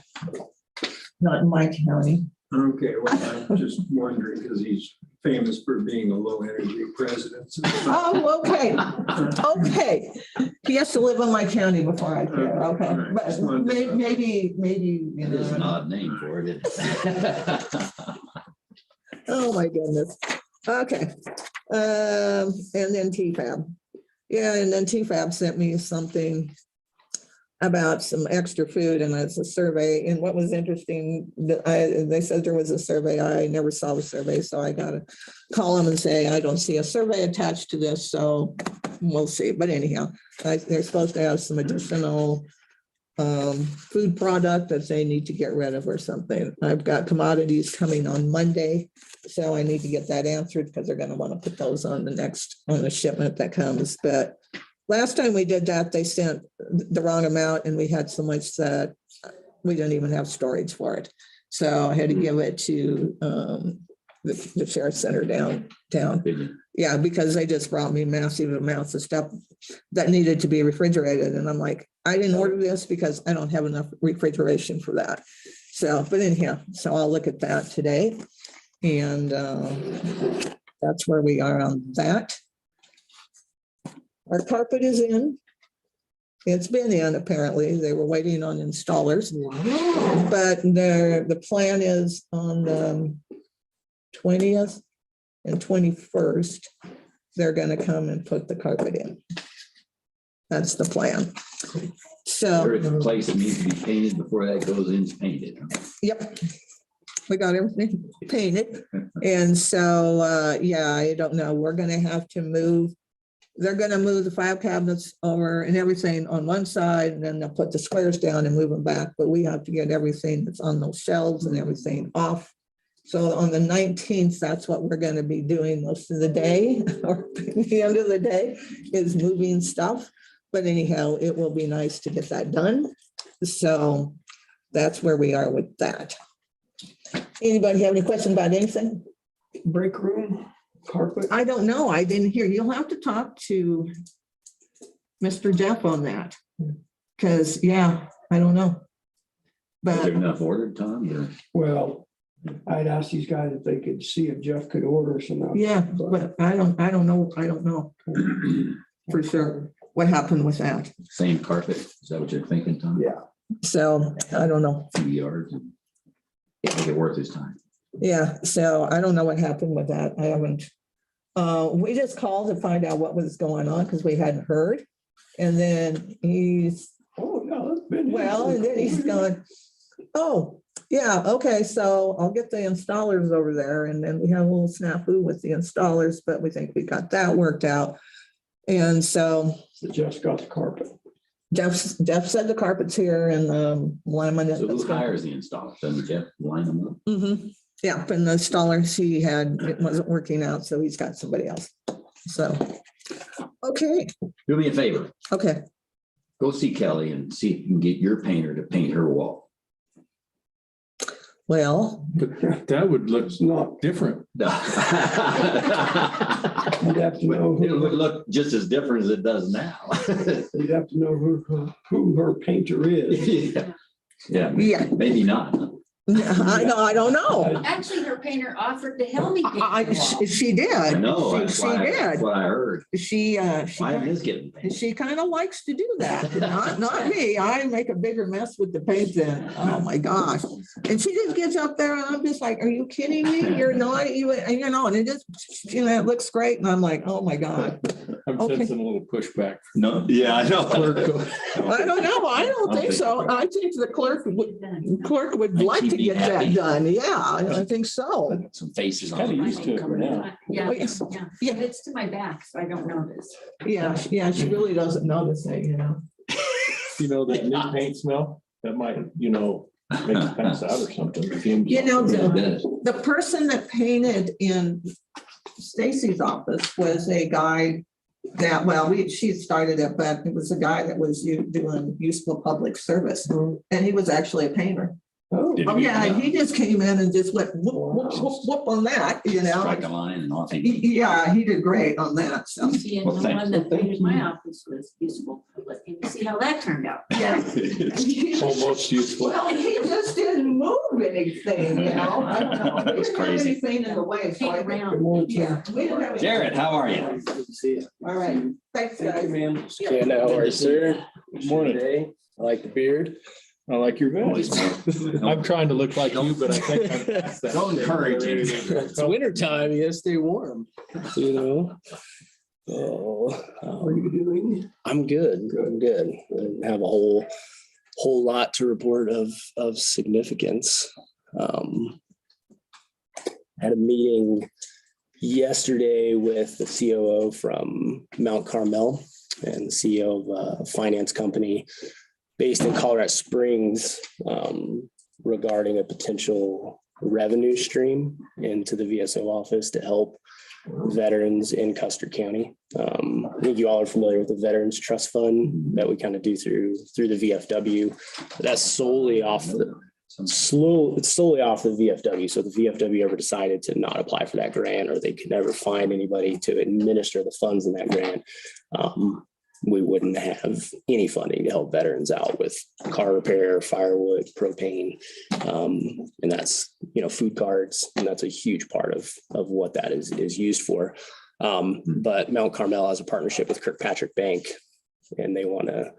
Not in my county. Okay, well, I'm just wondering because he's famous for being a low energy president. Oh, okay, okay. He has to live in my county before I care, okay. But maybe, It is an odd name for it. oh my goodness. Okay. And then TFAB. Yeah, and then TFAB sent me something about some extra food, and it's a survey. And what was interesting, they said there was a survey. I never saw the survey, so I got to call them and say, I don't see a survey attached to this, so we'll see. But anyhow, they're supposed to have some additional food product that they need to get rid of or something. I've got commodities coming on Monday, so I need to get that answered because they're going to want to put those on the shipment that comes. But last time we did that, they sent the wrong amount and we had so much that we didn't even have storage for it. So I had to give it to the sheriff's center downtown. Yeah, because they just brought me massive amounts of stuff that needed to be refrigerated. And I'm like, I didn't order this because I don't have enough refrigeration for that. So, but anyhow, so I'll look at that today. And that's where we are on that. Our carpet is in. It's been in, apparently. They were waiting on installers. But the plan is on the 20th and 21st, they're going to come and put the carpet in. That's the plan. So, There is a place that needs to be painted before that goes in, painted. yep. We got everything painted. And so, yeah, I don't know. We're going to have to move. They're going to move the file cabinets over and everything on one side, and then they'll put the squares down and move them back. But we have to get everything that's on those shelves and everything off. So on the 19th, that's what we're going to be doing most of the day, or the end of the day is moving stuff. But anyhow, it will be nice to get that done. So that's where we are with that. Anybody have any questions about anything? Break room, carpet. I don't know. I didn't hear. You'll have to talk to Mr. Jeff on that. Because, yeah, I don't know. Is there But enough ordered, Tom? Or- Well, I'd ask these guys if they could see if Jeff could order some. yeah, but I don't know. I don't know for sure what happened with that. Same carpet. Is that what you're thinking, Tom? Yeah. So I don't know. 2 yards. Make it worth his time. Yeah, so I don't know what happened with that. I haven't. We just called to find out what was going on because we hadn't heard. And then he's, Oh, no, that's been. well, and then he's going, oh, yeah, okay, so I'll get the installers over there. And then we have a little snafu with the installers, but we think we got that worked out. And so Jeff's got the carpet. Jeff said the carpet's here and laminate. So who hires the installer? Doesn't Jeff line them up? Mhm. Yeah, and the installers he had, it wasn't working out, so he's got somebody else. So, okay, Do me a favor. okay. Go see Kelly and see if you can get your painter to paint her wall. Well, That would look It's not, different. you'd have to know, It would look just as different as it does now. you'd have to know who her painter is. Yeah. Yeah, Yeah. maybe not. Huh? I don't know. Actually, her painter offered to help me. paint the wall. She did. I know. She That's that's did. what I heard. She Why am I getting? she kind of likes to do that. Not me. I make a bigger mess with the paint than, oh my gosh. And she just gets up there and I'm just like, are you kidding me? You're not even, and and it just, it looks great. And I'm like, oh my God. I'm Okay. sensing a little pushback. No, yeah, I know. I don't know. I don't think so. I think the clerk would like to she'd be get that happy. done. Yeah, I think so. Some faces Kind of on it. used to it now. Yeah, Oh, yes. yeah, Yeah. but it's to my back, so I don't notice. Yeah, she really doesn't notice it, You know, that new paint smell, that might, make you pass out or something. You know, Yeah, it does. the person that painted in Stacy's office was a guy that, well, she started it, but it was a guy that was doing useful public service. And he was actually a painter. Oh, Oh, yeah, and he just came in and just went whoop, whoop, whoop, whoop on that, Strike a line and off. Yeah, he did great on that. So, See, and Well, the thanks. one that painted my office was useful. But you see how that turned out. yeah. Almost useful. Well, he just didn't move anything, I don't know. He That's didn't have crazy. anything in the way. So I Paint think, around. yeah. we didn't have any- Jared, how are you? Good to see you. All right, thanks, guys. ma'am. Yeah, how are you, sir? Morning. Day. I like the beard. I like your vest. I'm trying to look like you, but I think I'm past that. Don't encourage it. It's winter time. You gotta stay warm, Oh, how are you doing? I'm good. I'm good. I don't have a whole lot to report of significance. Had a meeting yesterday with the COO from Mount Carmel and the CEO of a finance company based in Colorado Springs, regarding a potential revenue stream into the VSO office to help veterans in Custer County. I think you all are familiar with the Veterans Trust Fund that we kind of do through the VFW. But that's solely off the VFW. So if the VFW ever decided to not apply for that grant, or they could never find anybody to administer the funds in that grant, we wouldn't have any funding to help veterans out with car repair, firewood, propane. And that's, food cards. And that's a huge part of what that is used for. But Mount Carmel has a partnership with Kirkpatrick Bank, and they want to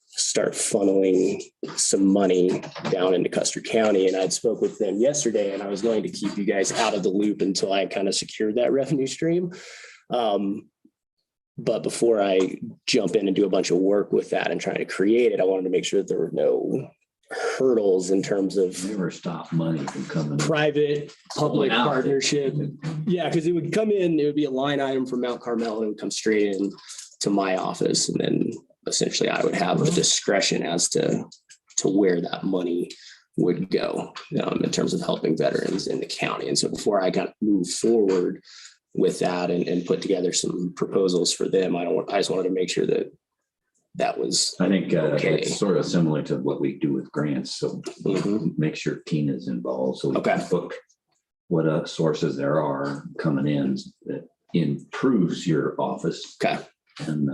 start funneling some money down into Custer County. And I'd spoke with them yesterday, and I was going to keep you guys out of the loop until I kind of secured that revenue stream. But before I jump in and do a bunch of work with that and trying to create it, I wanted to make sure that there were no hurdles in terms of Never stop money from coming. private public Out. partnership. Yeah, because it would come in, it would be a line item from Mount Carmel, and it would come straight in to my office. And then essentially I would have a discretion as to where that money would go in terms of helping veterans in the county. And so before I kind of move forward with that and put together some proposals for them, I just wanted to make sure that was I think Okay. it's sort of similar to what we do with grants. So make sure Tina's involved. So we can book what sources there are coming in that improves your office. okay. And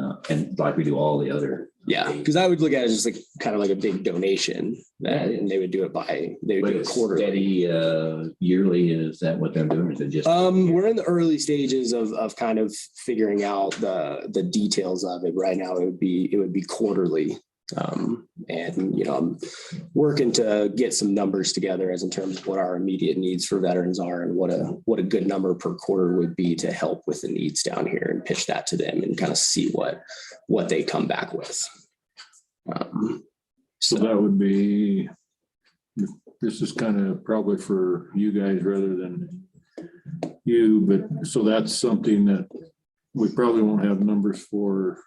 like we do all the other. Yeah, because I would look at it as just kind of like a big donation, and they would do it quarterly. Steady, yearly, is that what they're doing? Or is it just? We're in the early stages of kind of figuring out the details of it. Right now, it would be quarterly. And I'm working to get some numbers together as in terms of what our immediate needs for veterans are, and what a good number per quarter would be to help with the needs down here, and pitch that to them and kind of see what they come back with. So that would be, this is kind of probably for you guys rather than you, but so that's something that we probably won't have numbers for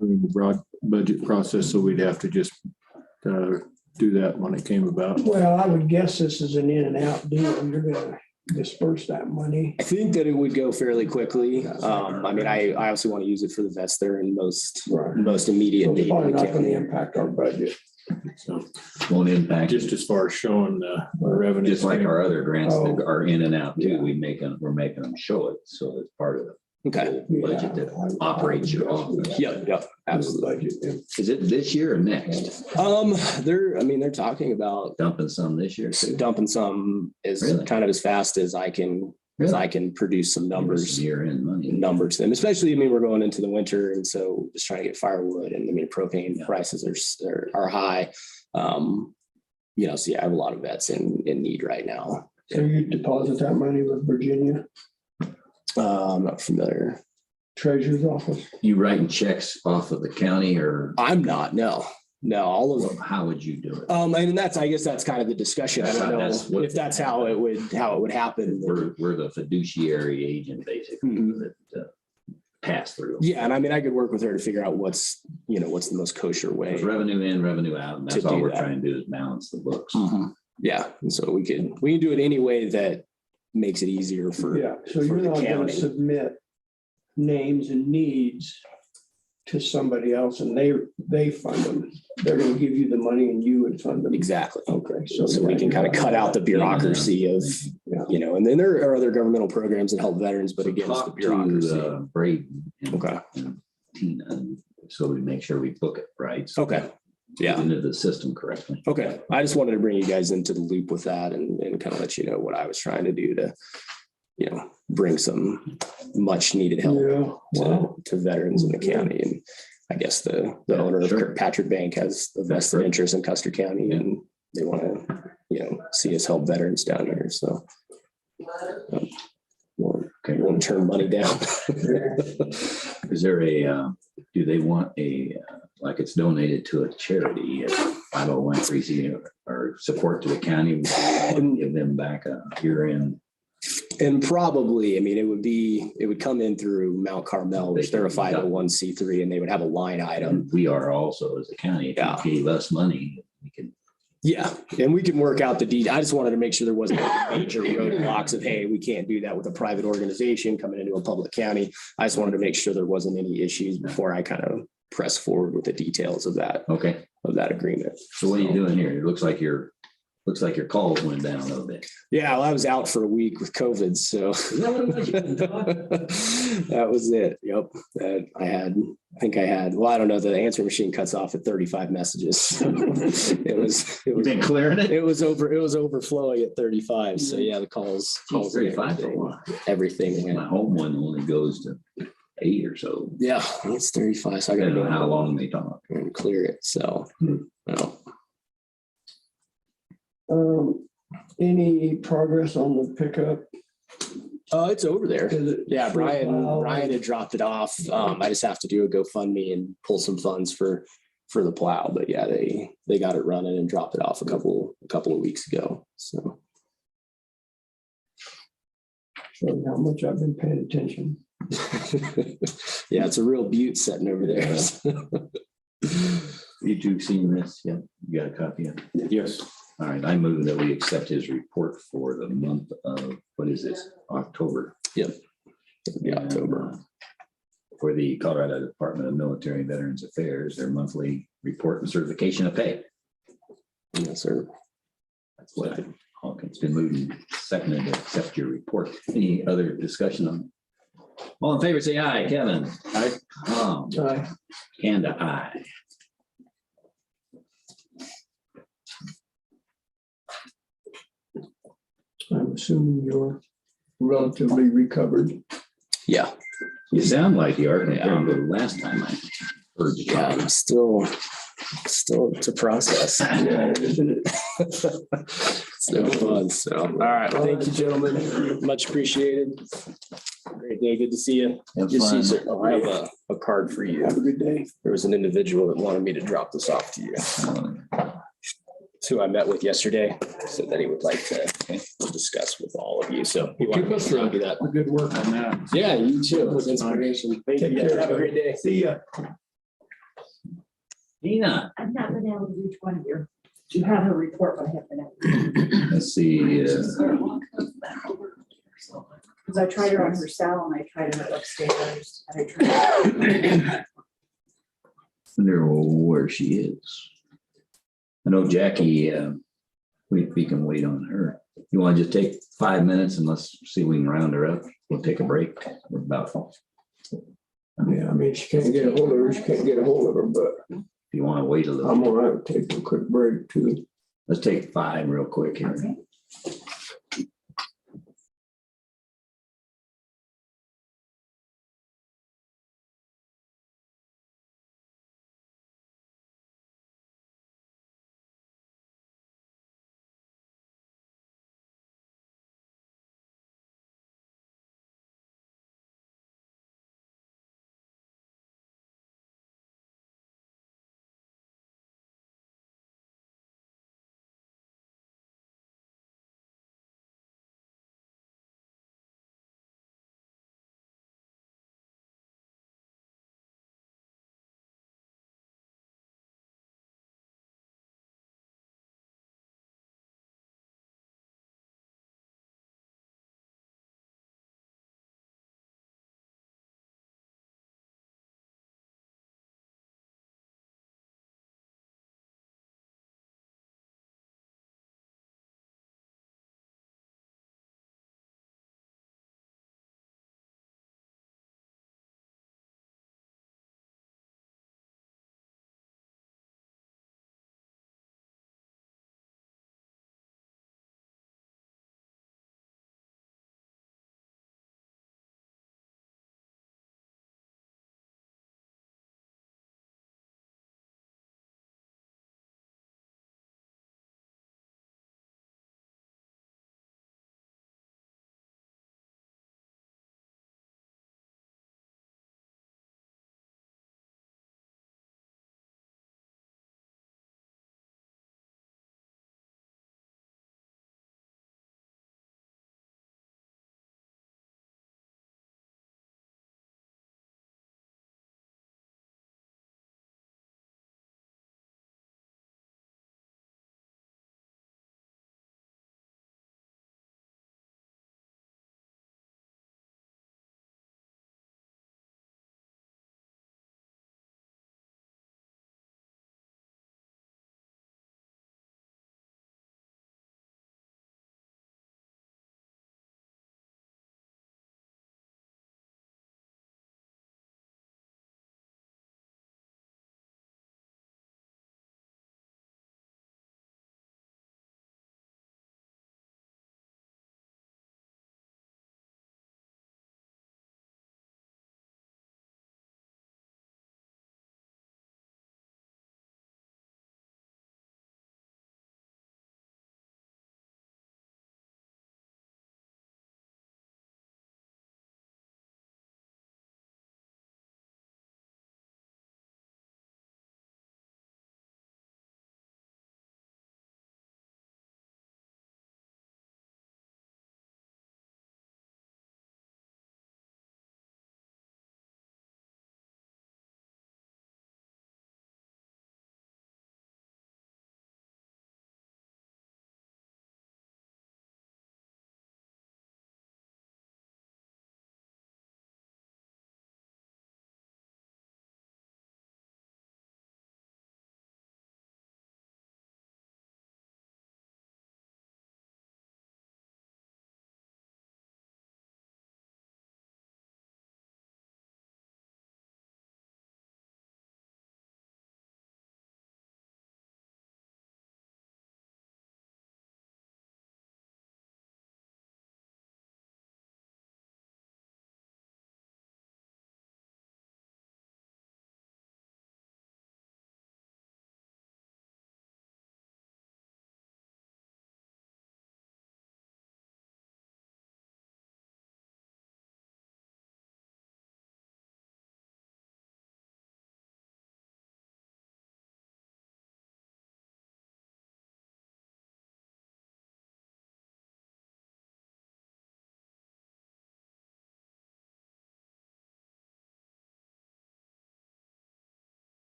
during the broad budget process, so we'd have to just do that when it came about. Well, I would guess this is an in and out deal. You're gonna disperse that money. I think that it would go fairly quickly. I mean, I obviously want to use it for the vets there in most immediate So it's need. probably in the not gonna county. impact our budget. So won't impact, Just as far as showing the revenue. just like our other grants that Oh. are in and out too. Yeah. We're making them show it. So it's part of it. Okay. budget that operates your office. Yep, absolutely. Is it this year or next? They're talking about Dumping some this year too? dumping some as Really? kind of as fast as I can produce some numbers. Year-end money. Numbers to them, especially, we're going into the winter, and so just trying to get firewood, and propane prices are high. So yeah, I have a lot of vets in need right now. So you deposit that money with Virginia I'm not familiar. Treasurer's Office? You writing checks off of the county or I'm not, no, all of them. how would you do it? And I guess that's kind of the discussion. I don't That's know what- if that's how it would happen. We're the fiduciary agent basically Mhm. that pass through. Yeah, and I could work with her to figure out what's the most kosher way. There's revenue in, revenue out, and that's To all do we're that. trying to do is balance the books. Yeah, and so we can do it any way that makes it easier for. Yeah, so for you're the not gonna county. submit names and needs to somebody else and they fund them. They're gonna give you the money and you would fund them. Exactly. Okay, So we can kind of cut out the bureaucracy of, Yeah. and then there are other governmental programs that help veterans, but So again, it's the talk bureaucracy. to Braden and Okay. and Tina, so we make sure we book it right. so Okay. we get Yeah. Into the system correctly. Okay. I just wanted to bring you guys into the loop with that and kind of let you know what I was trying to do to, bring some much needed help Yeah, wow. to veterans in the county. And I guess the owner of Sure. Kirkpatrick Bank has a vested Sure. interest in Custer County, and they want to, see us help veterans down here. So won't turn money down. Is there do they want like it's donated to a charity, 501(c)(3) or support to the county, and give them back a year-end? And probably, it would come in through Mount Carmel, which they're a 501(c)(3), and they would have a line item. We are also as a county. If Yeah. you gave us money, we can. Yeah, and we can work out the deed. I just wanted to make sure there wasn't any major roadblocks of, hey, we can't do that with a private organization coming into a public county. I just wanted to make sure there wasn't any issues before I kind of press forward with the details of that Okay. agreement. So what are you doing here? It looks like your calls went down a little bit. Yeah, well, I was out for a week with COVID, so that was it. Yep. I think I had, well, I don't know, the answering machine cuts off at 35 messages. It was Clearing it? it was overflowing at 35. So yeah, the calls 35 for a while. everything. My home one only goes to 8 or so. Yeah, it's 35. So I I gotta don't know go how long they talk. and clear it. So well, Any progress on the pickup? it's over there. Is it Yeah, still plowed? Brian had dropped it off. I just have to do a GoFundMe and pull some funds for the plow. But yeah, they got it running and dropped it off a couple of weeks ago. So Showing how much I've been paying attention. yeah, it's a real beaut sitting over there. You two seen this? Yeah, you got a copy of it? Yes. All right, I move that we accept his report for the month of, what is this, October? Yep. Yeah, October. And, for the Colorado Department of Military and Veterans Affairs, their monthly report and certification of pay. Yes, sir. That's what it's been moved and seconded to accept your report. Any other discussion on? All in favor, say aye. Kevin? Aye. Tom? Aye. Kanda, aye. I'm assuming you're relatively recovered. Yeah. You sound like you are. Yeah. Compared to the last time I heard you. Yeah, I'm still it's a process. Yeah, isn't it? It's no fun. So, all right. Well, thank you, gentlemen. Much appreciated. Great day. Good to see you. Have Good to see you, fun. sir. Oh, I have a card for you. Have a good day. There was an individual that wanted me to drop this off to you. It's who I met with yesterday. Said that he would like to discuss with all of you. So he wanted me to do that. Good work on that. Yeah, you too. It was inspiration. Thank Take you. care. Have a great day. See ya. Nina, I've not been able to reach one of your, you have a report, but I haven't been able to. let's see. Because I tried her on her cell and I tried her upstairs. And I tried. Wonder where she is. I know Jackie, we can wait on her. You want to just take 5 minutes and let's see if we can round her up. We'll take a break. We're about Yeah, I mean, she can't get a hold of her, she can't get a hold of her, but If you want to wait a I'm little, gonna take a quick break too. let's take 5 real quick here. Okay.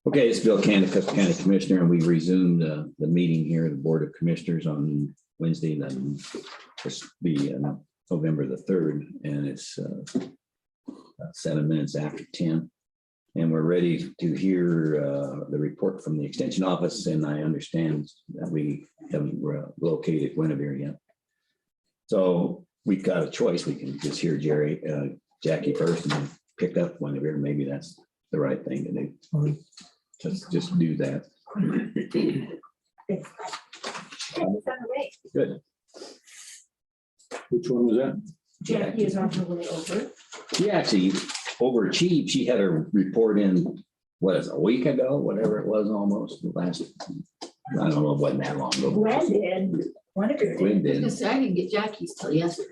Okay, it's Bill Canada, Custer County Commissioner, and we resumed the meeting here, the Board of Commissioners on Wednesday, then this be November the 3rd, and it's 7 minutes after 10. And we're ready to hear the report from the Extension Office, and I understand that we haven't located Guinevere yet. So we've got a choice. We can just hear Jackie first and then pick up Guinevere. Maybe that's the right thing to do. Just do that. Good. Which one was that? Jackie is on her way over. She actually overachieved. She had her report in, what is it, a week ago, whatever it was, almost last, I don't know, it wasn't that long ago. Gwen did. One of your. Gwen did. I didn't get Jackie's till yesterday.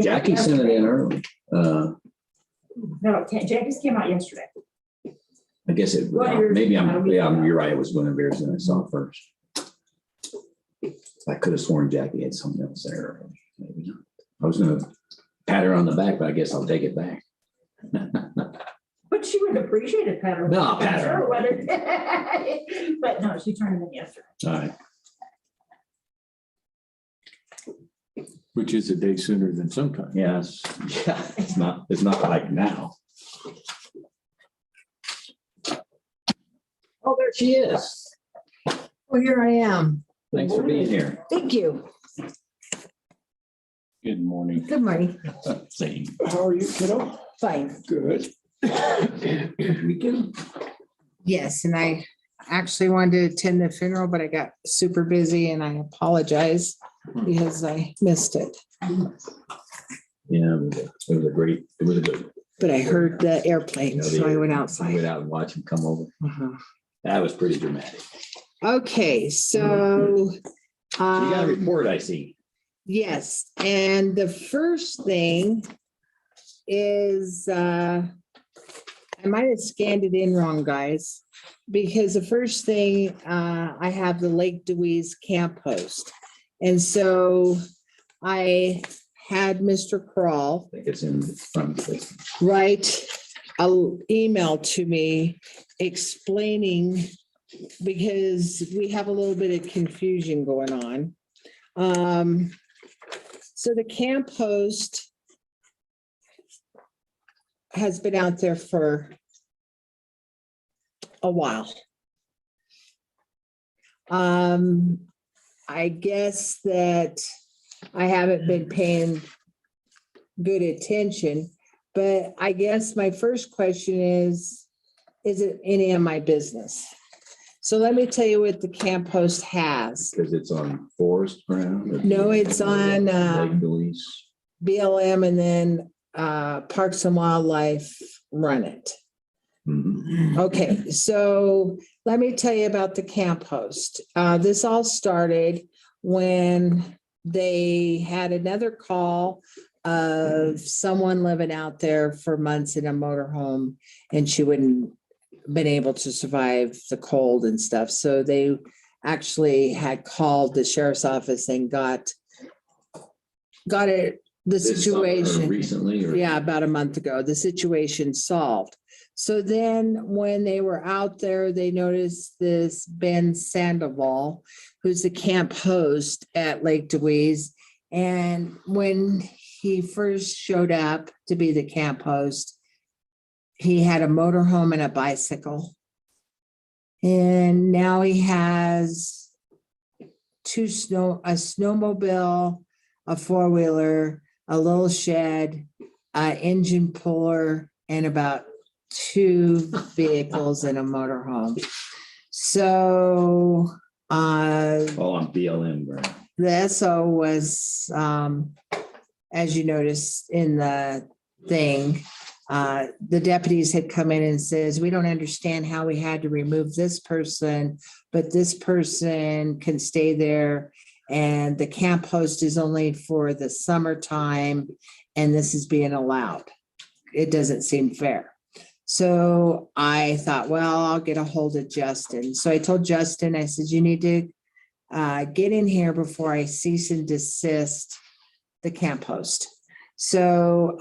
Jackie sent it in early. No, Jackie's came out yesterday. I guess it, Guinevere's maybe yeah. you're right. It was Guinevere's that I saw first. I could have sworn Jackie had something else there. Maybe not. I was gonna pat her on the back, but I guess I'll take it back. But she would appreciate it, Pat. No, I'll pat her. Sure, whether- But no, she turned it in yesterday. All right. Which is a day sooner than sometime. Yes. Yeah, it's not like now. Oh, there she is. Well, here I am. Thanks for being here. Thank you. Good morning. Good morning. Same. How are you, kiddo? Fine. Good. Weekend. Yes, and I actually wanted to attend the funeral, but I got super busy and I apologize because I missed it. Yeah, it was a good. But I heard the airplane, so I went I outside. went out and watched him come over. Uh-huh. That was pretty dramatic. Okay, so. You got a report, I see. Yes, and the first thing is, I might have scanned it in wrong, guys. Because the first thing, I have the Lake Dewey's camp host. And so I had Mr. Crawl I think it's in front of it. write an email to me explaining, because we have a little bit of confusion going on. So the camp host has been out there for a while. I guess that I haven't been paying good attention, but I guess my first question is it any of my business? So let me tell you what the camp host has. Because it's on forest ground. or- No, it's on, Lake Louise. BLM, and then Parks and Wildlife run it. Mhm. Okay, so let me tell you about the camp host. This all started when they had another call of someone living out there for months in a motorhome, and she wouldn't been able to survive the cold and stuff. So they actually had called the sheriff's office and got it, the This summer or situation. Recently, or? Yeah, about a month ago, the situation solved. So then when they were out there, they noticed this Ben Sandoval, who's the camp host at Lake Dewey's. And when he first showed up to be the camp host, he had a motorhome and a bicycle. And now he has a snowmobile, a four-wheeler, a little shed, engine puller, and about 2 vehicles in a motorhome. So All on BLM ground. the SO was, as you noticed in the thing, the deputies had come in and says, we don't understand how we had to remove this person, but this person can stay there. And the camp host is only for the summertime, and this is being allowed. It doesn't seem fair. So I thought, well, I'll get a hold of Justin. So I told Justin, I said, you need to get in here before I cease and desist the camp host. So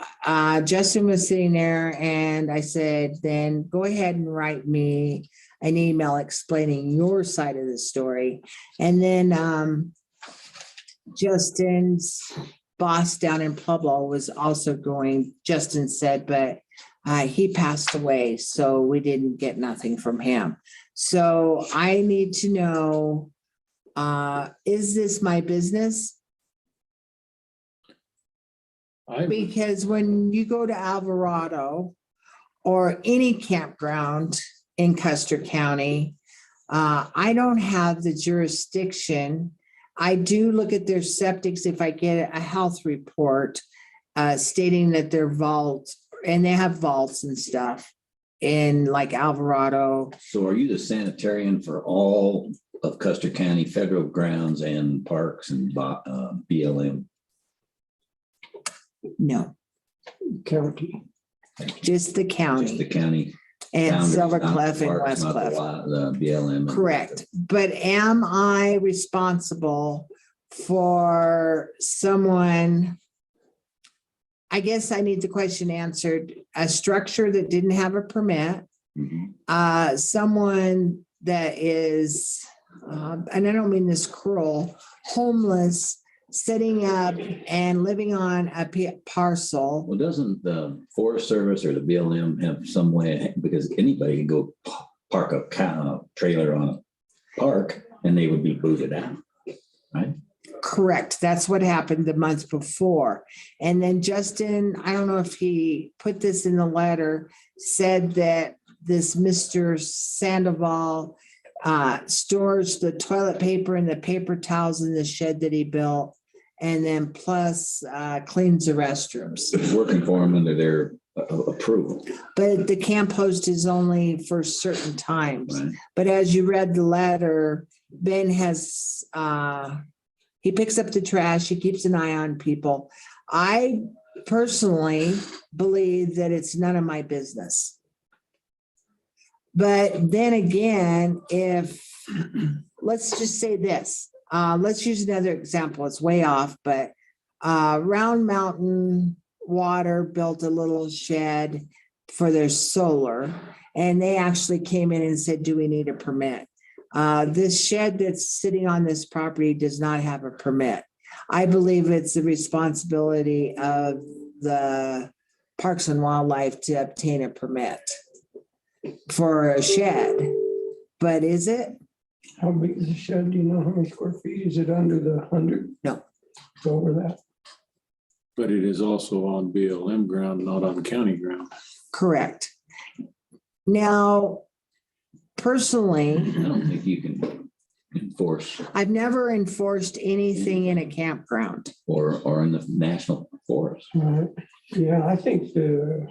Justin was sitting there, and I said, then go ahead and write me an email explaining your side of the story. And then Justin's boss down in Pueblo was also going, Justin said, but he passed away, so we didn't get nothing from him. So I need to know, is this my business? Because when you go to Alvarado or any campground in Custer County, I don't have the jurisdiction. I do look at their septics if I get a health report stating that they're vaults, and they have vaults and stuff in like Alvarado. So are you the sanitarian for all of Custer County federal grounds and parks and BLM? No, County. just the Just county the county? and boundaries, Silver not the Cliff and parks, West not the Cliff. The BLM. Correct. But am I responsible for someone? I guess I need the question answered. A structure that didn't have a permit, Mhm. someone that is, and I don't mean this cruel, homeless, setting up and living on a parcel. Well, doesn't the Forest Service or the BLM have some way, because anybody can go park a trailer on a park and they would be booted out, right? Correct. That's what happened the month before. And then Justin, I don't know if he put this in the letter, said that this Mr. Sandoval stores the toilet paper and the paper towels in the shed that he built, and then plus cleans the restrooms. It's working for them under their approval, But the camp host is only for certain times. right? But as you read the letter, Ben has, he picks up the trash, he keeps an eye on people. I personally believe that it's none of my business. But then again, if, let's just say this, let's use another example, it's way off, but Round Mountain Water built a little shed for their solar, and they actually came in and said, do we need a permit? This shed that's sitting on this property does not have a permit. I believe it's the responsibility of the Parks and Wildlife to obtain a permit for a shed. But is it? How big is the shed? Do you know how many square feet? Is it under the 100? No. It's over that. But it is also on BLM ground, not on county ground. Correct. Now, personally, I don't think you can enforce I've never enforced anything in a campground. or in the national forest. Right. Yeah, I think the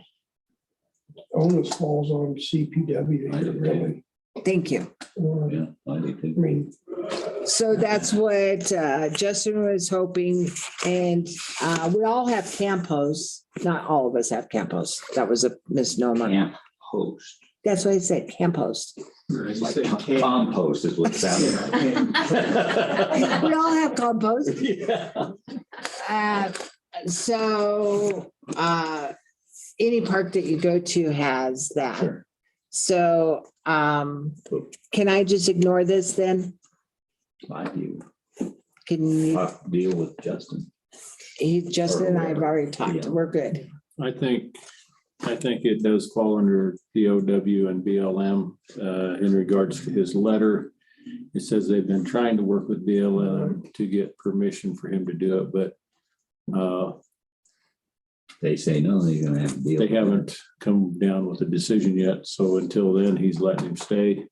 onus falls on CPW, I do too. really. Thank you. Yeah, I do I too. mean, So that's what Justin was hoping. And we all have camp hosts. Not all of us have camp hosts. That was a misnomer. Camp host. That's what I said, camp host. Like compost is what it sounded like. We all have compost. Yeah. So any park that you go to has that. Sure. So can I just ignore this then? I do. Can you, Deal with Justin. Justin and I have already talked. We're good. I think it does fall under DOW and BLM in regards to his letter. It says they've been trying to work with BLM to get permission for him to do it, but They say, no, they're gonna have to deal. they with it. haven't come down with a decision yet. So until then, he's letting him stay.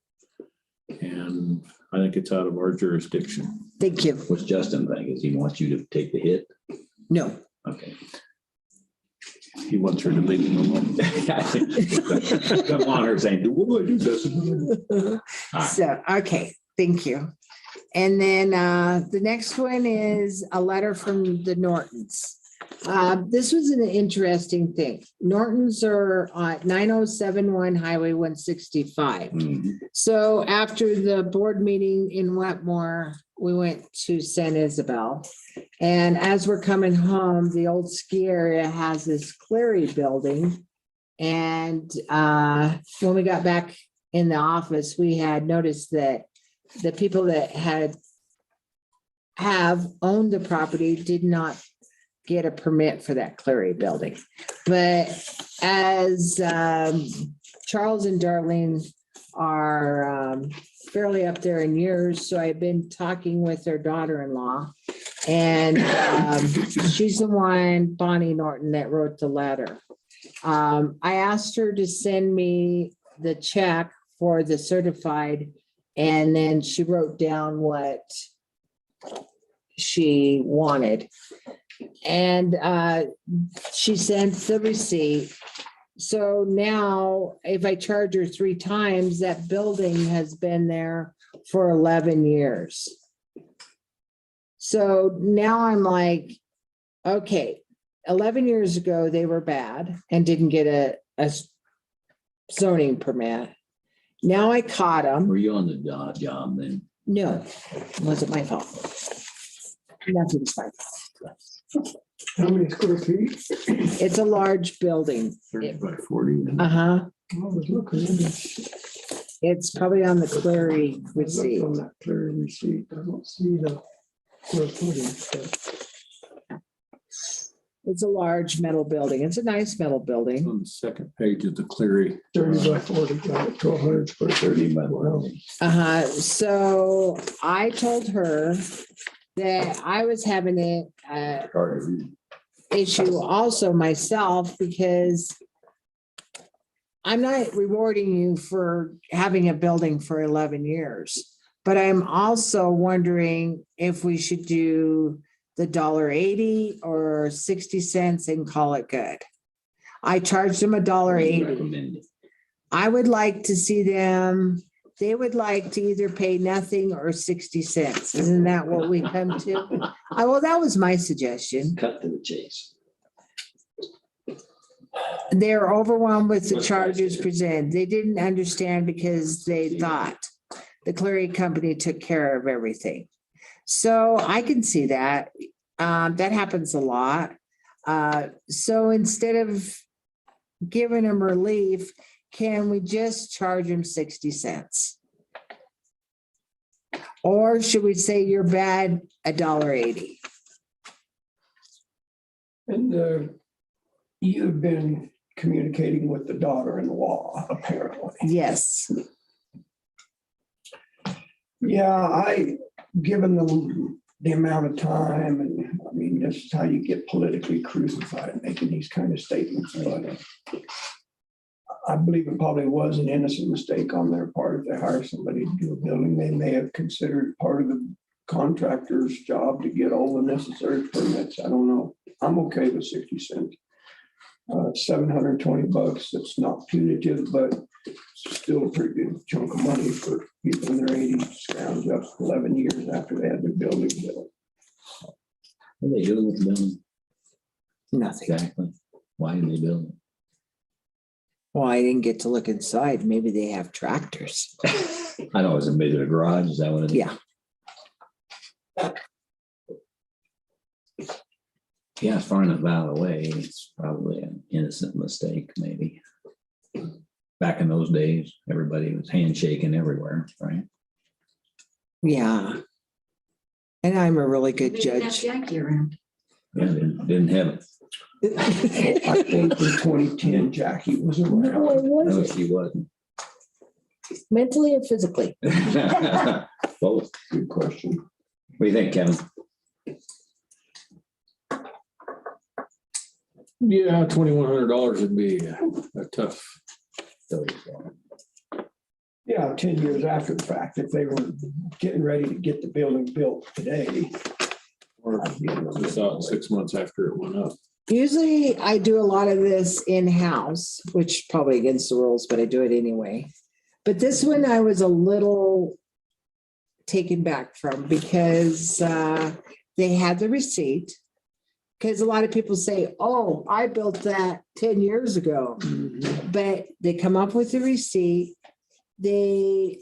And I think it's out of our jurisdiction. Thank you. What's Justin think? Is he wants you to take the hit? No. Okay. He wants her to leave him alone. Come on, her saying, what do I do, Justin? All right. So, okay, thank you. And then the next one is a letter from the Nortons. This was an interesting thing. Nortons are on 9071 Highway 165. Mhm. So after the board meeting in Wetmore, we went to San Isabel. And as we're coming home, the old ski area has this Cleary building. And when we got back in the office, we had noticed that the people that have owned the property did not get a permit for that Clary building. But as Charles and Darlene are fairly up there in years, so I've been talking with their daughter-in-law. And she's the one, Bonnie Norton, that wrote the letter. I asked her to send me the check for the certified, and then she wrote down what she wanted. And she sent the receipt. So now if I charge her 3 times, that building has been there for 11 years. So now I'm like, okay, 11 years ago, they were bad and didn't get a zoning permit. Now I caught them. Were you on the job then? No, it wasn't my fault. Nothing's my fault. How many square feet? It's a large building. 30 by 40. Uh-huh. I was looking at this. It's probably on the Clary I receipt. looked on that clear receipt. I don't see the square footage. but It's a large metal building. It's a nice metal building. On the second page of the Cleary. 30 by 40, got it, 1,200 square 30 by 40. Uh-huh. So I told her that I was having an issue also myself because I'm not rewarding you for having a building for 11 years, but I'm also wondering if we should do the $1.80 or 60 cents and call it good. I charged them $1.80. Recommended. I would like to see them, they would like to either pay nothing or 60 cents. Isn't that what we come to? Well, that was my suggestion. Cut to the chase. They're overwhelmed with the charges presented. They didn't understand because they thought the Cleary company took care of everything. So I can see that. That happens a lot. So instead of giving them relief, can we just charge them 60 cents? Or should we say you're bad, $1.80? And you've been communicating with the daughter-in-law, apparently. Yes. Yeah, given them the amount of time, and I mean, this is how you get politically crucified, making these kind of statements. But I believe it probably was an innocent mistake on their part. If they hire somebody to do a building, they may have considered part of the contractor's job to get all the necessary permits. I don't know. I'm okay with 60 cents. $720. That's not punitive, but still a pretty good chunk of money for people in their 80s, scrounge up 11 years after they had their building built. What are they doing with the building? Nothing. Exactly. Why did they build it? Well, I didn't get to look inside. Maybe they have tractors. I know it was a bit of a garage. Is that what it is? Yeah. Yeah, it's far enough out of the way. It's probably an innocent mistake, maybe. Back in those days, everybody was handshaking everywhere, right? Yeah. And I'm a really good We didn't have judge. Jackie around. Yeah, didn't have it. I think in 2010, Jackie was around. No, I No, wasn't. she wasn't. Mentally and physically. Both. Good question. What do you think, Kevin? Yeah, $2,100 would be a tough. Yeah, 10 years after the fact, if they were getting ready to get the building built today. Or just out 6 months after it went up. Usually I do a lot of this in-house, which probably against the rules, but I do it anyway. But this one I was a little taken back from because they had the receipt. Because a lot of people say, oh, I built that 10 years ago. But they come up with the receipt. They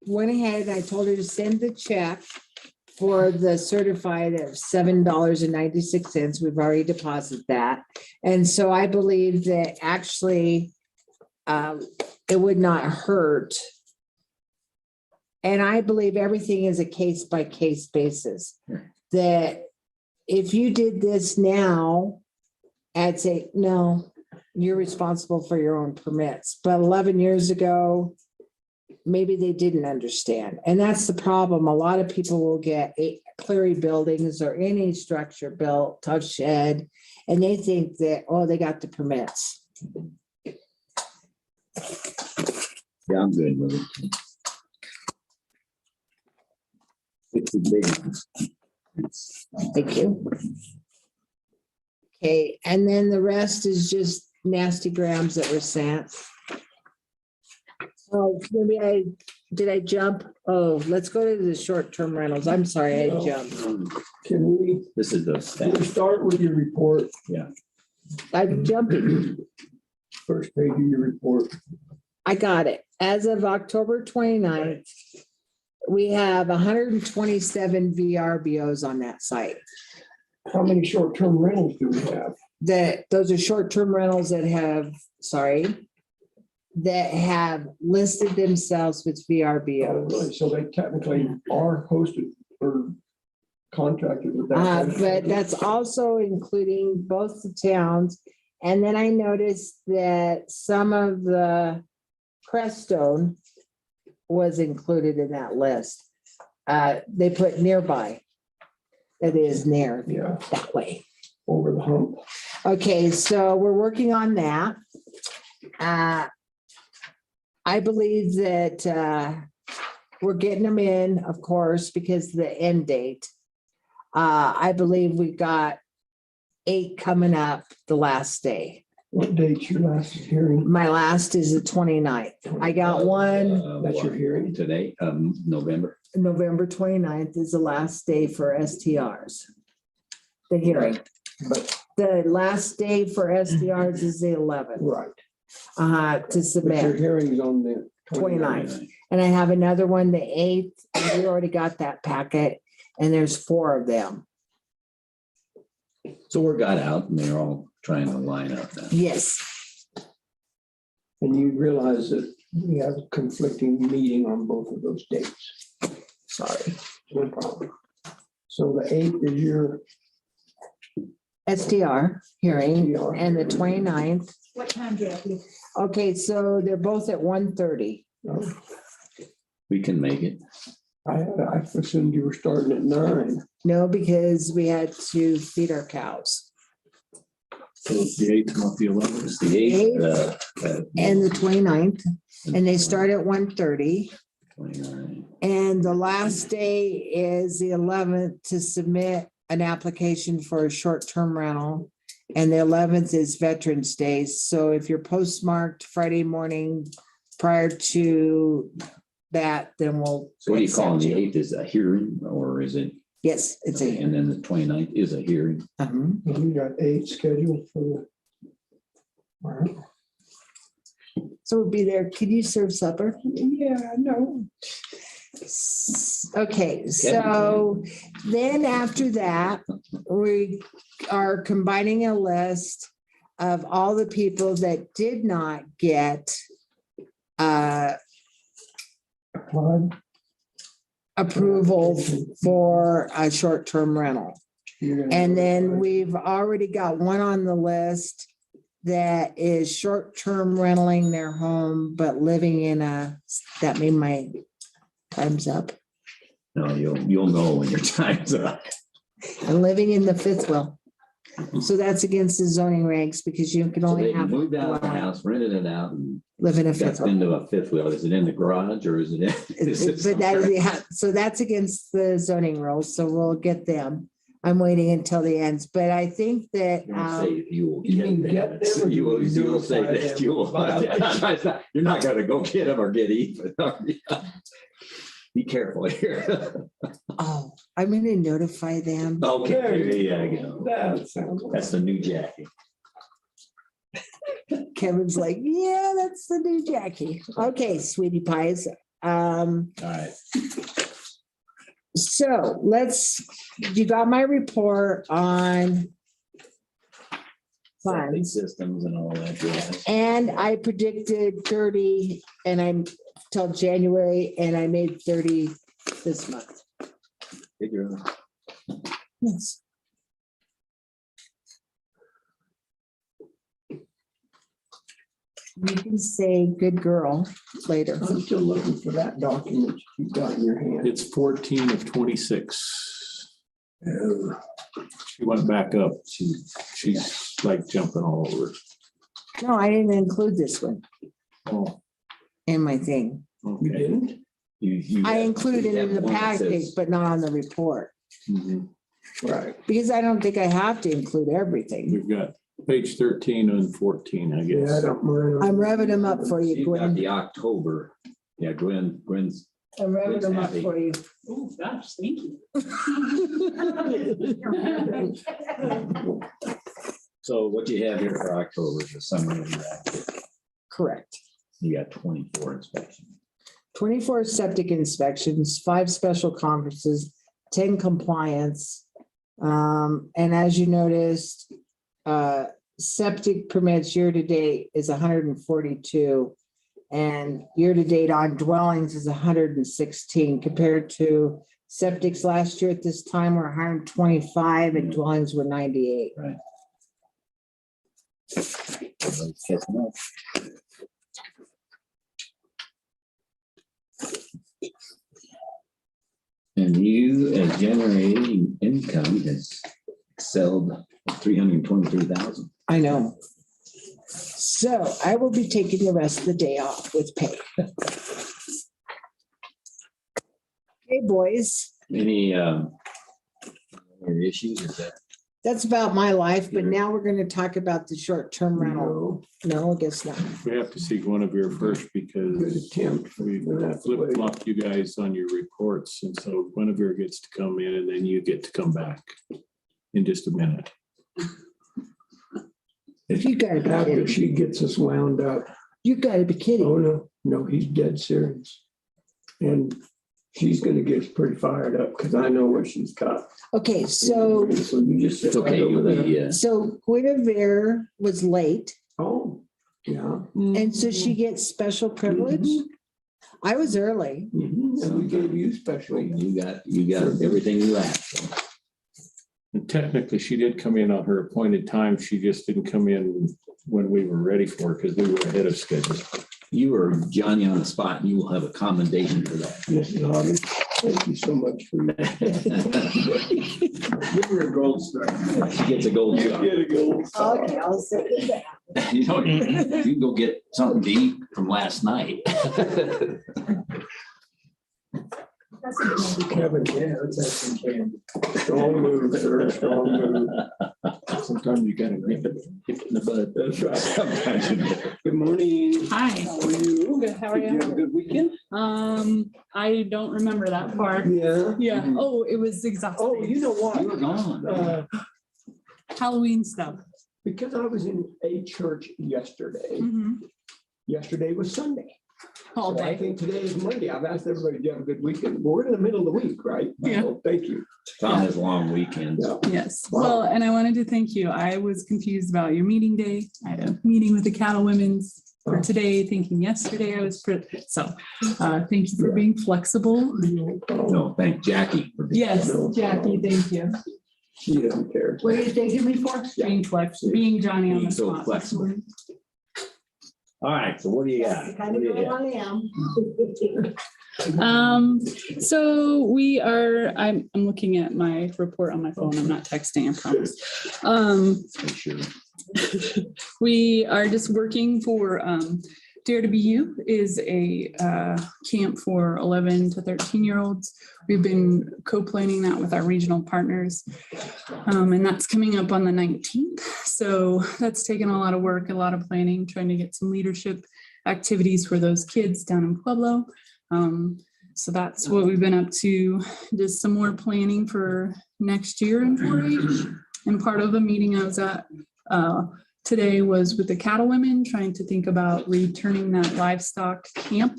went ahead and I told her to send the check for the certified of $7.96. We've already deposited that. And so I believe that actually it would not hurt. And I believe everything is a case by case basis. That if you did this now, I'd say, no, you're responsible for your own permits. But 11 years ago, maybe they didn't understand. And that's the problem. A lot of people will get Cleary buildings or any structure built, tough shed, and they think that, oh, they got the permits. Yeah, I'm good with it. It's a big. Thank you. Okay, and then the rest is just nasty grams that were sent. Oh, did I jump? Oh, let's go to the short-term rentals. I'm sorry, I jumped. Can we, This is the can staff. we start with your report, I'm jumping. first page of your report? I got it. As of October 29th, we have 127 VRBOs on that site. How many short-term rentals do we have? Those are short-term rentals that have listed themselves with Oh, VRBOs. really? So they technically are hosted or contracted with that. But that's also including both the towns. And then I noticed that some of the Crestone was included in that list. They put nearby. That is near Yeah, that way. over the hump. Okay, so we're working on that. I believe that we're getting them in, of course, because the end date. I believe we got 8 coming up the last day. What date's your last hearing? My last is the 29th. I got one, That's your hearing? Today, November. November 29th is the last day for STRs. The hearing. But, The last day for STRs is the 11th, right. to But your submit, hearing's on the 29th. And I have another one, the 8th, and we already got that packet, and there's 4 of them. So we're got out and they're all trying to line up now. Yes, And you realize that we have a conflicting meeting on both of those dates. Sorry, no problem. So the 8th is your STR hearing, STR. and the 29th. What time, Jackie? Okay, so they're both at 1:30. We can make it. I assumed you were starting at 9. No, because we had to feed our cows. So it's the 8th, not the 11th. It's the 8th. And the 29th, and they start at 1:30. 29. And the last day is the 11th to submit an application for a short-term rental. And the 11th is Veterans Day. So if you're postmarked Friday morning prior to that, then we'll. So what do you call accept the you. 8th? Is a hearing or is it? Yes, it's a. And then the 29th is a hearing. We got 8 scheduled for the. All right. So we'll be there. Can you serve supper? Yeah, no. Okay, so then after that, we are combining a list of all the people that did not get Applied. approval for a short-term rental. You're gonna- And then we've already got one on the list that is short-term rentaling their home, but living in that made my time's up. No, you'll know when your time's up. And living in the fifth wheel. So that's against the zoning regs because you can So only they have. moved out of the house, rented it out and Live in a got fifth wheel. into a fifth wheel. Is it in the garage or is it? But that is, yeah, so that's against the zoning rules, so we'll get them. I'm waiting until the ends, but I think that, You will You mean get them or You will, you you will say notify that them? you will. You're not gonna go get them or get even. are you? Be careful here. oh, I'm gonna notify them. Okay, There there you you go. That sounds. That's the new Jackie. Kevin's like, yeah, that's the new Jackie. Okay, sweetie pies. All right. So you got my report on funds. Systems and all that. jazz. And I predicted 30 and I'm till January and I made 30 this month. Figure it out. Yes. You can say good girl later. I'm still looking for that document you got in your hand. It's 14 of 26. Oh, She went back up. She's like jumping all over. No, I didn't include this one Oh, in my thing. you okay. didn't? I included it in the one that package, says- but not on the report, Mhm. Right. because I don't think I have to include everything. We've got page 13 and 14, I Yeah, I guess. don't mind. I'm revving them up for you, You've got Gwen. the October. Yeah, Gwen's. I'm revving them up Happy. for you. Oh, gosh, thank you. So what you have here for October is a summary of that. Correct. You got 24 inspections. 24 septic inspections, 5 special conferences, 10 compliance. And as you noticed, septic permits year-to-date is 142. And year-to-date on dwellings is 116 compared to septics last year at this time were 125 and dwellings were 98. Everybody's catching up. And you, as generating income, has excelled 323,000. I know. So I will be taking the rest of the day off with pay. Hey, boys, Any other issues? Is that? that's about my life, but now we're going to talk about the short-term rental. No, I guess not. We have to see Guinevere first Good because attempt. we We're gonna have to wait. flip-flopped you guys on your reports. And so Guinevere gets to come in and then you get to come back in just a minute. You gotta be After kidding. she gets us wound up. You gotta be kidding. Oh, no, he's dead serious. And she's gonna get us pretty fired up because I know what she's got. Okay, so you just sit It's okay. right over You'll there. be, Guinevere was late, Oh, yeah. and so she gets special privilege. I was early. Mhm, and we gave you special. you got everything you asked. And technically, she did come in on her appointed time. She just didn't come in when we were ready for her because we were ahead of schedule. You are Johnny on the spot and you will have a commendation for that. Mrs. Hobbs, thank you so much for Give her a gold star. She gets a gold star. Get a gold star. Okay, I'll say that. You know, you can go get something to eat from last night. Kevin, yeah, let's have some candy. Strong move, sir, strong move. Sometimes you gotta nip it in the bud. That's right. Good morning. Hi. How are you? Good, how are Did you have a good weekend? I don't remember that part. Yeah. Yeah, oh, it was Oh, exhausting. you know You were what? gone. Halloween stuff. Because I was in a church yesterday. Mhm. Yesterday was Sunday. All So I day. think today is Monday. I've asked everybody, do you have a good weekend? We're in the middle of the week, right? Yeah. So thank you. Tom has long weekends. Yeah. Yes, Wow. well, and I wanted to thank you. I was confused about your meeting day. I had a meeting with the cattle women's for today, thinking yesterday I was, so, thank you for being flexible. No, thank Jackie. for being- Yes, Jackie, thank you. She doesn't care. What are you thanking me for? Being flexible, being Johnny on the Being so spot. flexible. All right, so what do you got? Kind What of do you girl have? I am. So we are, I'm looking at my report on my phone. I'm not texting, I promise. Make sure. We are just working for Dare to Be You is a camp for 11 to 13-year-olds. We've been co-planning that with our regional partners. And that's coming up on the 19th. So that's taken a lot of work, a lot of planning, trying to get some leadership activities for those kids down in Pueblo. So that's what we've been up to, just some more planning for next year in 4-H. And part of the meeting I was at today was with the cattle women, trying to think about returning that livestock camp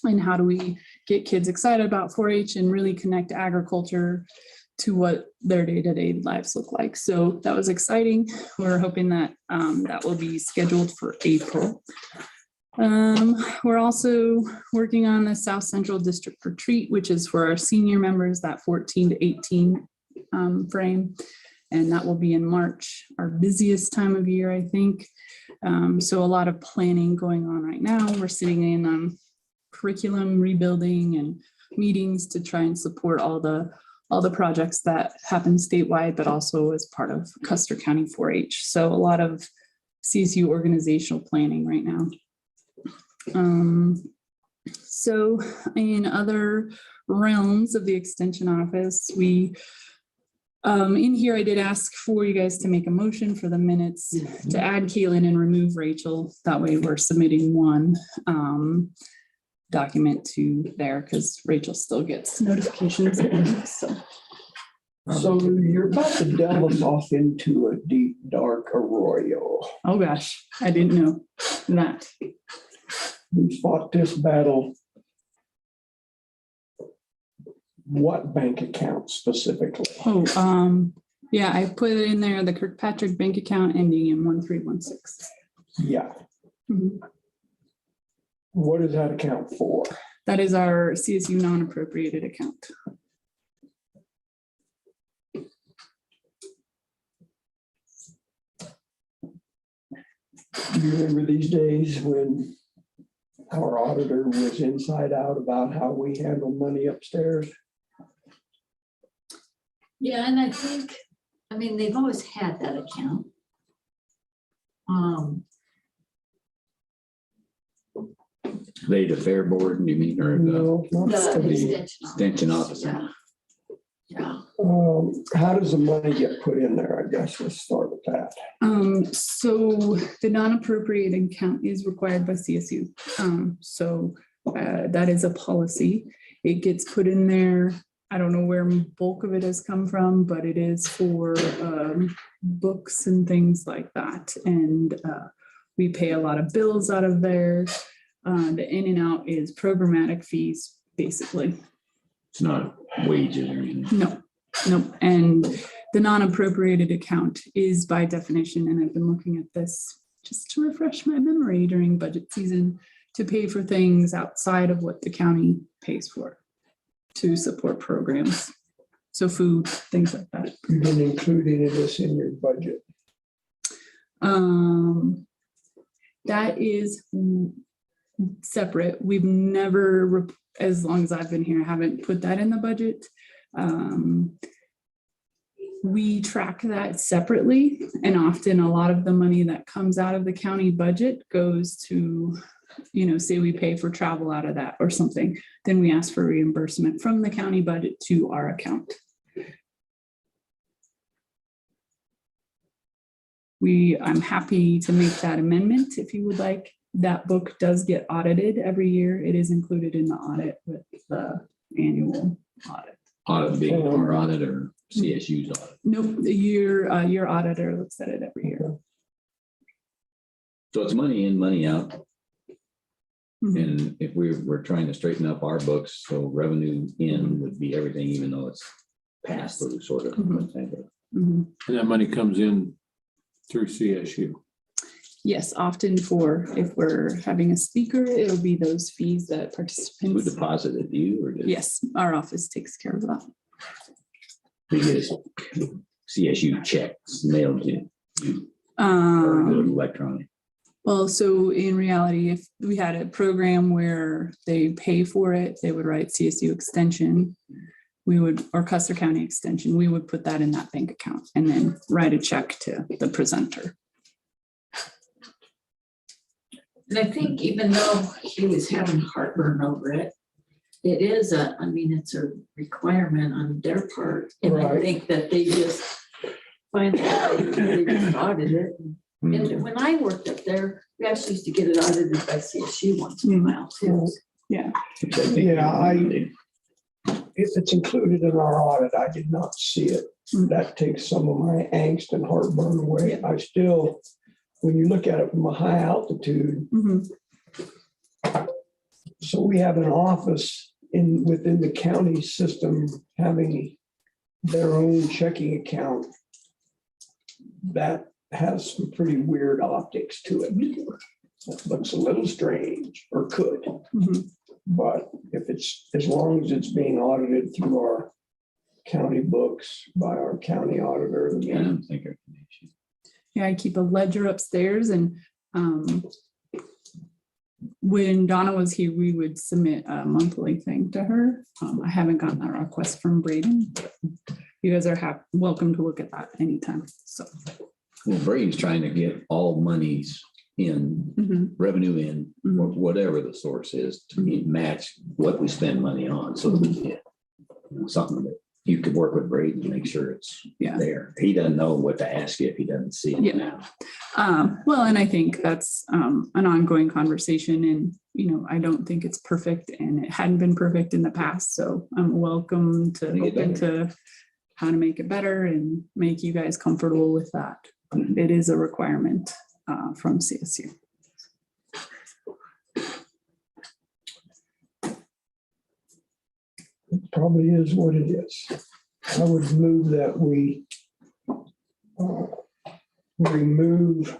and how do we get kids excited about 4-H and really connect agriculture to what their day-to-day lives look like. So that was exciting. We're hoping that that will be scheduled for April. We're also working on the South Central District Retreat, which is for our senior members, that 14 to 18 frame. And that will be in March, our busiest time of year, I think. So a lot of planning going on right now. We're sitting in on curriculum rebuilding and meetings to try and support all the projects that happen statewide, but also as part of Custer County 4-H. So a lot of CSU organizational planning right now. So in other realms of the Extension Office, we in here, I did ask for you guys to make a motion for the minutes to add Kaylin and remove Rachel. That way we're submitting one document to there because Rachel still gets notifications. So you're about to delve us off into a deep, dark arroyo. Oh gosh, I didn't know that. We fought this battle. What bank account specifically? Oh, yeah, I put it in there, the Kirkpatrick bank account ending in 1316. Yeah. Mhm. What does that account for? That is our CSU non-appropriated account. Do you remember these days when our auditor was inside out about how we handle money upstairs? Yeah, and I think, I mean, they've always had that account. They the fair board, you mean, or the No, not The the- extension officer? Yeah. Yeah. How does the money get put in there? I guess let's start with that. So the non-appropriated account is required by CSU. So that is a policy. It gets put in there. I don't know where bulk of it has come from, but it is for books and things like that. And we pay a lot of bills out of there. The in and out is programmatic fees, basically. It's not wages or anything. No. And the non-appropriated account is by definition, and I've been looking at this just to refresh my memory during budget season, to pay for things outside of what the county pays for to support programs. So food, things like that. You didn't include any of this in your budget. That is separate. We've never, as long as I've been here, haven't put that in the budget. We track that separately, and often a lot of the money that comes out of the county budget goes to, say we pay for travel out of that or something, then we ask for reimbursement from the county budget to our account. I'm happy to make that amendment if you would like. That book does get audited every year. It is included in the audit with the annual audit. Audit being our audit or CSU's audit. Nope, your auditor looks at it every year. So it's money in, money out. Mhm. And if we're trying to straighten up our books, so revenue in would be everything, even though it's passed through sort of. Mhm. And that money comes in through CSU. Yes, often if we're having a speaker, it'll be those fees that Who participants. deposited you or did Yes, our office takes care of that. they get CSU checks mailed to you or electronic? Well, so in reality, if we had a program where they pay for it, they would write CSU extension. Or Custer County extension, we would put that in that bank account and then write a check to the presenter. And I think even though he was having heartburn over it, it's a requirement on their part. And I Right. think that they just find that they just audit it. And when I worked up there, we actually used to get it audited by CSU once in a while too. Yeah. Which I think Yeah, they- If it's included in our audit, I did not see it. That takes some of my angst and heartburn away. I still, when you look at it from a high altitude, Mhm. so we have an office within the county system having their own checking account that has some pretty weird optics to it. It looks a little strange, or could. Mhm. But if it's, as long as it's being audited through our county books by our county auditor, I don't think I can. Yeah, I keep a ledger upstairs and when Donna was here, we would submit a monthly thing to her. I haven't gotten that request from Braden. You guys are welcome to look at that anytime. So. Well, Brady's trying to get all monies in, Mhm. revenue in, whatever the source is, to match what we spend money on, so that we get something that you could work with Brady to make sure it's Yeah. there. He doesn't know what to ask you if he doesn't see it Yeah. now. Well, and I think that's an ongoing conversation and, I don't think it's perfect and it hadn't been perfect in the past. So I'm welcome to Make it look into how to make it better and make you guys comfortable with that. It is a requirement from CSU. it probably is what it is. I would move that we remove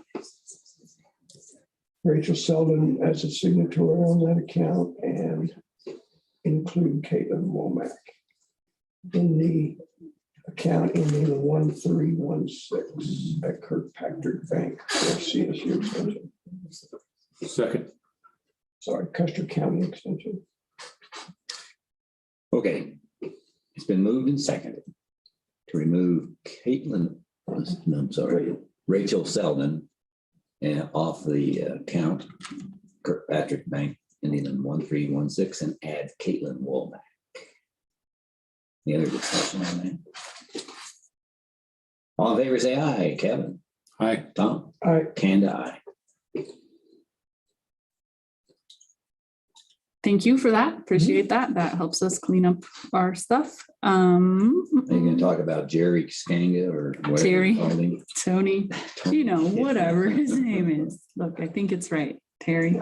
Rachel Selden as a signatory on that account and include Caitlin Womack in the account ending in 1316 at Kirkpatrick Bank or CSU extension. Second. Sorry, Custer County extension. Okay, it's been moved and seconded to remove Rachel Selden and off the account Kirkpatrick Bank ending in 1316 and add Caitlin Womack. The other discussion on that. All in favor, say aye. Kevin? Aye. Tom? Aye. Kanda, aye. Thank you for that. Appreciate that. That helps us clean up our stuff. Are you gonna talk about Jerry Skanga or whatever? Terry. you called him? Tony, whatever his name is. Look, I think it's right. Terry.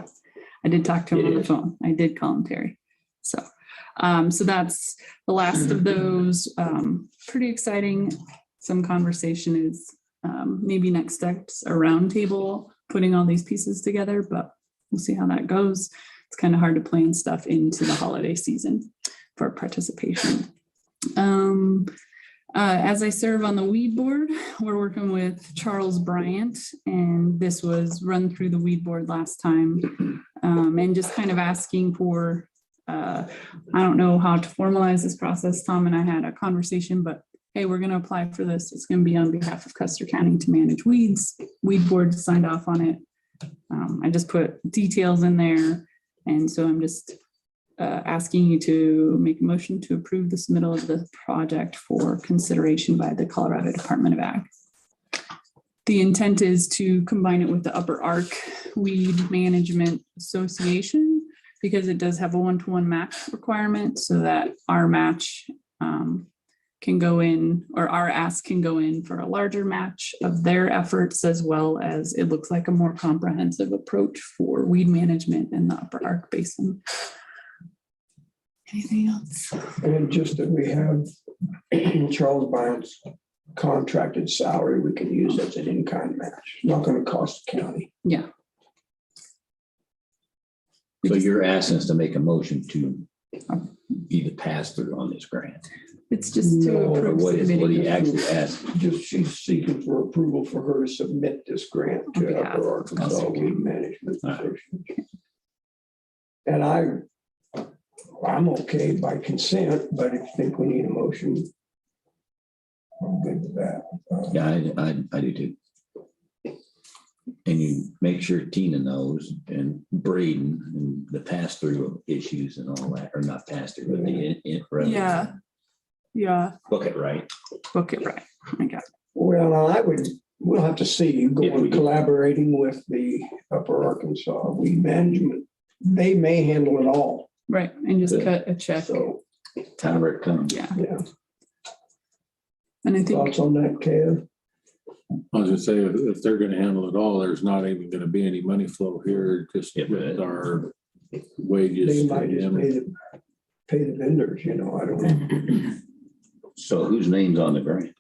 I did talk to him It on the is. phone. I did call him Terry. So that's the last of those. Pretty exciting. Some conversation is maybe next steps, a roundtable, putting all these pieces together, but we'll see how that goes. It's kind of hard to plan stuff into the holiday season for participation. As I serve on the weed board, we're working with Charles Bryant, and this was run through the weed board last time. And just kind of asking for, I don't know how to formalize this process. Tom and I had a conversation, but hey, we're going to apply for this. It's going to be on behalf of Custer County to manage weeds. Weed board signed off on it. I just put details in there. And so I'm just asking you to make a motion to approve the submittal of the project for consideration by the Colorado Department of Ag. The intent is to combine it with the Upper Ark Weed Management Association because it does have a one-to-one match requirement so that our match can go in, or our ask can go in for a larger match of their efforts, as well as it looks like a more comprehensive approach for weed management in the Upper Ark Basin. Anything else? And just that we have Charles Bryant's contracted salary we can use as an in-kind match. Not going to cost the county. Yeah. So you're asking us to make a motion to be the pass-through on this grant? It's just to No, approve. What do submitting you it. actually ask? Just she's seeking for approval for her to submit this grant On to behalf Upper of Arkansas Custer Weed Management All right. Association. And I'm okay by consent, but if you think we need a motion, I'm good with that. Yeah, I do too. And you make sure Tina knows and Braden and the pass-through of issues and all that, or not pass-through, but the Yeah. Yeah, book it right. book it right. I got it. Well, we'll have to see, If we going do. collaborating with the Upper Arkansas Weed Management. They may handle it all, Right, and just Good. cut a check. so, However it comes. Yeah, yeah. and I think, Thoughts on that, Kev? I was gonna say, if they're gonna handle it all, there's not even gonna be any money flow here, just Yeah, but- with our wages. They to might just them. pay the vendors, I don't know. So whose name's on the grant?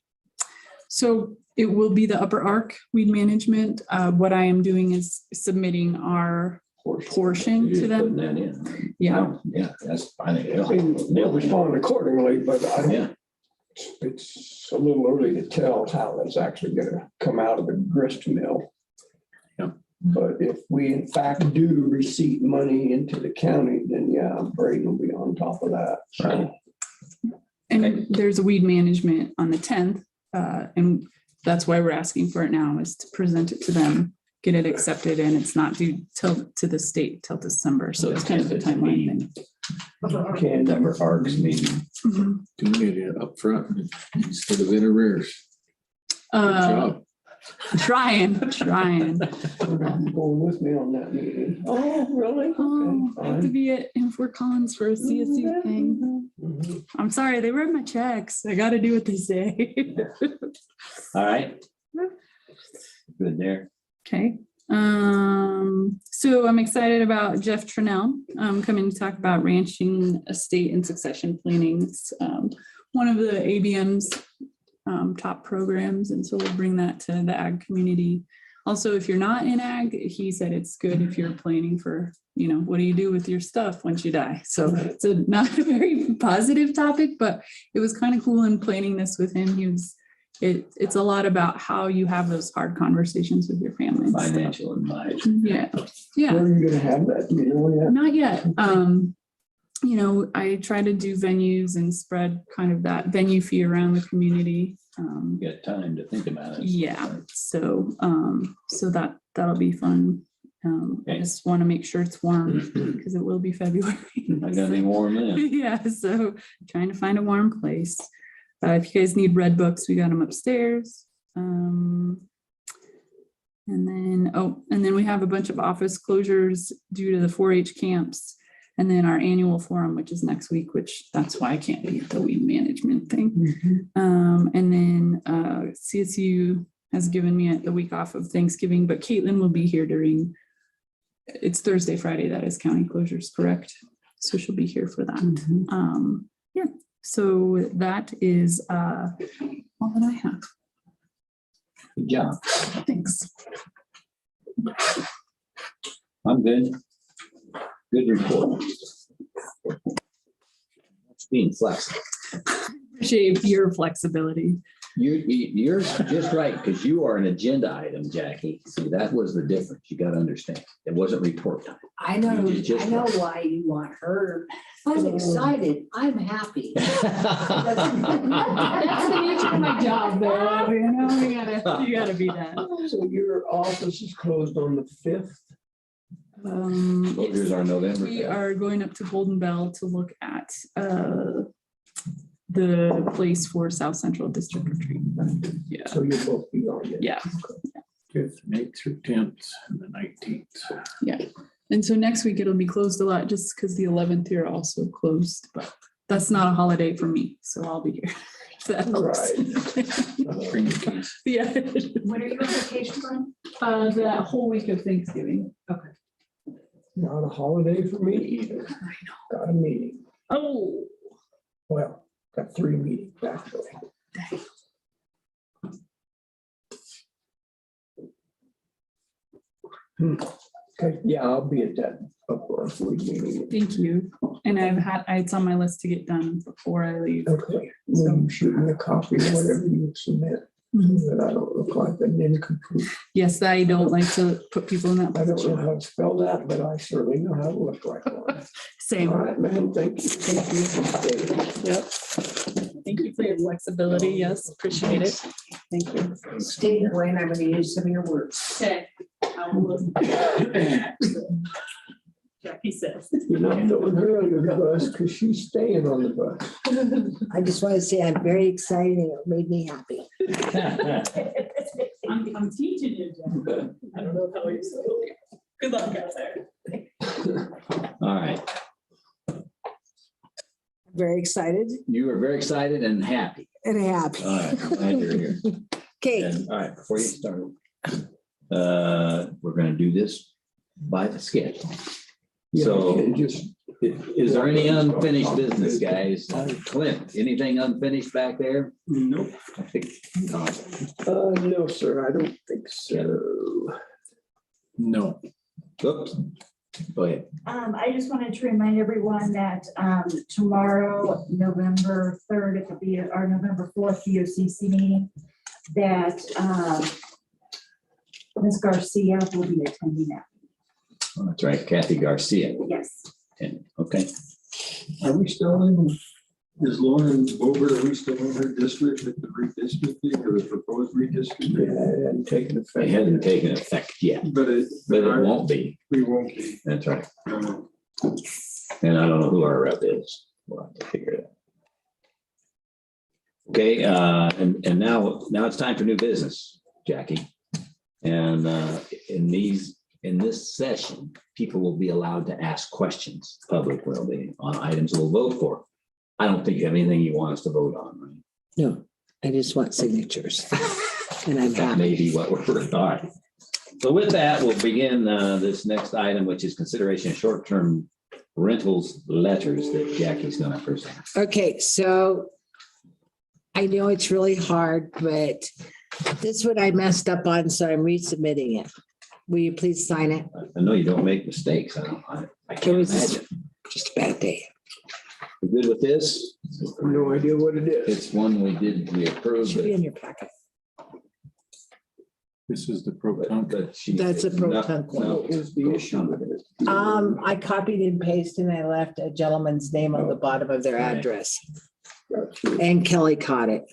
So it will be the upper arc weed management. What I am doing is submitting our portion You're to just them. putting that in. Yeah. Yeah, that's, I think. They'll respond accordingly, but I Yeah. don't, it's a little early to tell how that's actually gonna come out of the grist mill. Yeah. But if we in fact do receipt money into the county, then yeah, Braden will be on top of that. So, Right. And there's a weed management on the 10th. And that's why we're asking for it now, is to present it to them, get it accepted, and it's not due to the state till December. So it's kind of a timeline thing. Can Upper Arcs meeting. Mhm. Doing it up front instead of in arrears. Good job. Trying. Going with me on that meeting. Oh, really? Oh, I Okay, have to fine. be in Fort Collins for a CSU thing. Mhm. I'm sorry, they wrote my checks. I got to do what they say. All right. Good there. Okay. So I'm excited about Jeff Trinnell coming to talk about ranching, estate, and succession planning. It's, one of the ABM's top programs, and so we'll bring that to the ag community. Also, if you're not in ag, he said it's good if you're planning for, what do you do with your stuff once you die? So it's not a very positive topic, but it was kind of cool in planning this with him. It's a lot about how you have those hard conversations with your family. and stuff. Financial advisor. Yeah, yeah. Where are you gonna have that? Do you know yet? Not yet. I try to do venues and spread kind of that venue fee around the community. You got time to think about it. Yeah, so that'll be fun. I Okay. just want to make sure it's warm because it will be February. Not gonna be warm then. Yeah, so trying to find a warm place. If you guys need red books, we got them upstairs. And then we have a bunch of office closures due to the 4-H camps. And then our annual forum, which is next week, which that's why I can't be at the weed management thing. And then CSU has given me the week off of Thanksgiving, but Caitlin will be here it's Thursday, Friday, that is county closures, correct? So she'll be here for that. Yeah, so that is all that I have. Good job. Thanks. I'm good. Good report. It's being flexible. Appreciate your flexibility. You're just right, because you are an agenda item, Jackie. See, that was the difference. You got to understand. It wasn't report time. I know Just- why you want her. I'm excited. I'm happy. That's the nature of my job, though. You gotta be that. So your office is closed on the 5th? Here's our November. We are going up to Golden Bell to look at the place for South Central District Retreat. Yeah, So you'll both be on it? yeah, 5th and 8th through 10th and the 19th. yeah. And so next week it'll be closed a lot just because the 11th here also closed, but that's not a holiday for me, so I'll be here. If that helps. Bring your keys. Yeah. When are you on vacation from? That whole week of Thanksgiving. Not a holiday for me either. Got a meeting. Oh. Well, got 3 meetings actually. Okay, yeah, I'll be at that upper food meeting. Thank you. And it's on my list to get done before I leave. Okay, then shoot me a copy of whatever you submit, so that I don't look like an incomplete. Yes, I don't like to put people in that I don't know position. how to spell that, but I certainly know how to look like one. Same. All right, man, thank you. Thank you. Yep. Thank you for your flexibility. Yes, appreciate it. Thank you. Stay away and I'm gonna use some of your words. Okay. Jackie says. You're not throwing her under the bus because she's staying on the bus. I just want to say I'm very excited and it made me happy. I'm teaching you, Jack. I don't know how you're supposed to. Good luck out there. All right. Very excited You are very excited and happy. and happy. All right. Glad you're here. Okay, And, all right, before you start, we're gonna do this by the schedule. Yeah, So- and just Is there any unfinished business, guys? Clint, anything unfinished back there? Nope. I think not. No, sir, I don't think so. No. Oops. Go ahead. I just wanted to remind everyone that tomorrow, November 3rd, it could be our November 4th BOCC meeting, that Ms. Garcia will be attending that. Oh, that's right, Kathy Garcia. Yes. And, okay. Are we still in, is Lauren Bober, are we still in her district with the redistricting or the proposed redistricting? Yeah, it hadn't taken It effect. hasn't taken effect yet, But it won't be. We won't be. That's right. And I don't know who our rep is. We'll have to figure it out. Okay, and now it's time for new business, Jackie. And in this session, people will be allowed to ask questions. Public will be on items we'll vote for. I don't think you have anything you want us to vote on, right? No, I just want signatures. And I'm That happy. may be what we're, all right. So with that, we'll begin this next item, which is consideration of short-term rentals letters that Jackie's gonna present. Okay, so I know it's really hard, but this is what I messed up on, so I'm resubmitting it. Will you please sign it? I know you don't make mistakes. I It can't was imagine. just a bad day. You good with this? No idea what it is. It's one we approved, Should be in your packet. This is the pro tunc. but she. That's a pro no, tunc one. no, What was the issue with it? I copied and pasted and I left a gentleman's name on the bottom of their address. And Kelly caught it.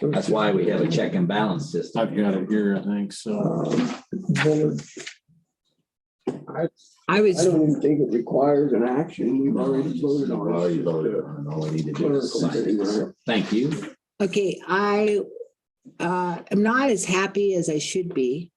That's why we have a check and balance system. I've got it here, I think, so. I was, I don't even think it requires an action. We've already voted We've on it. already voted on it. All we need to do is sign it. So, thank you. okay, I am not as happy as I should be.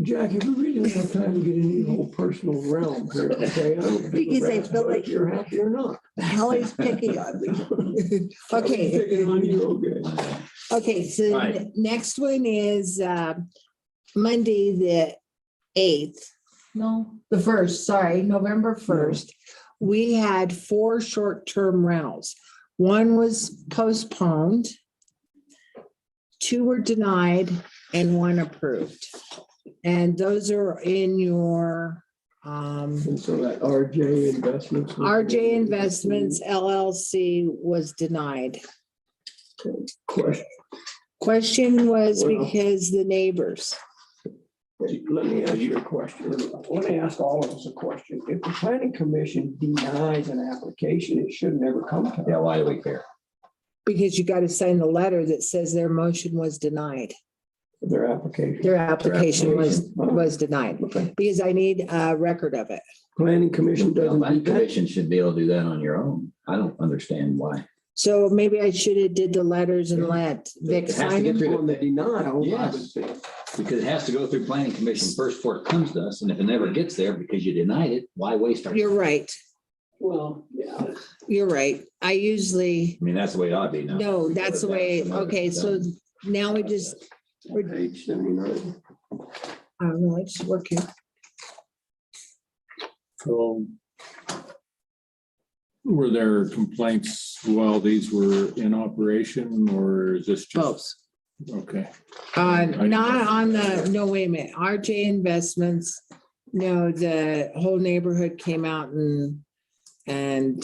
Jackie, we really don't have time to get into the whole personal realm here, okay? I don't think Because I that's feel whether like- you're happy or not. Holly's picking on me. Okay. Picking on you, okay. Okay, so Right. the next one is Monday, the 8th. No, the 1st, sorry, November 1st. We had 4 short-term rentals. One was postponed, 2 were denied, and 1 approved. And those are in your And so that RJ Investments. RJ Investments LLC was denied. Question. Question was Well- because the neighbors. Let me ask you a question. Let me ask all of us a question. If the planning commission denies an application, it should never come to Yeah, us. why do we care? Because you got to sign the letter that says their motion was denied. Their application. Their application was denied, Okay. because I need a record of it. Planning commission The doesn't do planning that. commission should be able to do that on your own. I don't understand why. So maybe I should have did the letters and let Vic It has to sign get them. through On the denial, I would Yes. think. Because it has to go through planning commission first before it comes to us. And if it never gets there because you denied it, why waste our? You're right. Well, yeah. You're right. I usually, I mean, that's the way it ought to be now. no, that's the way, okay, so now we just, Page 79. I don't know, it's working. So were there complaints while these were in operation, or is this Both. just? Okay, Not on the, no, wait a minute, RJ Investments, no, the whole neighborhood came out and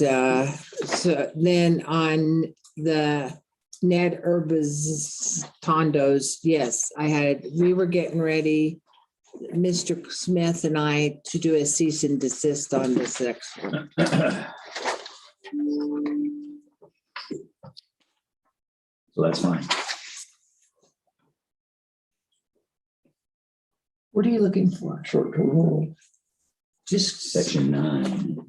so then on the Ned Urbis condos, yes, we were getting ready, Mr. Smith and I, to do a cease and desist on this next one. So that's fine. What are you looking for? Short-term rental. Just Section 9.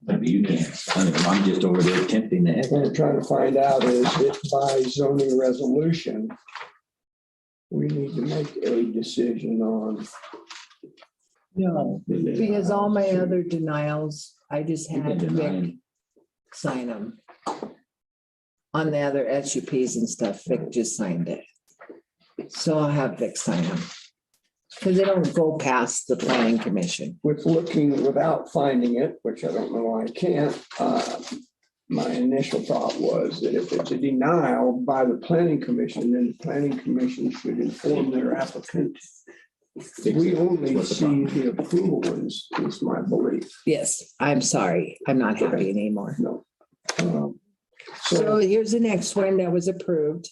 Maybe you can't. I'm just over there tempting the heck. What we're trying to find out is if by zoning resolution, we need to make a decision on. no, because all my other denials, I just You can had deny Vic them. sign them. On the other SUPs and stuff, Vic just signed it. So I'll have Vic sign them. Because they don't go past the planning commission. With looking without finding it, which I don't know why I can't, my initial thought was that if it's a denial by the planning commission, then the planning commission should inform their applicant. We only see the approval ones, is my belief. Yes, I'm sorry. I'm not happy anymore. No. So here's the next one that was approved,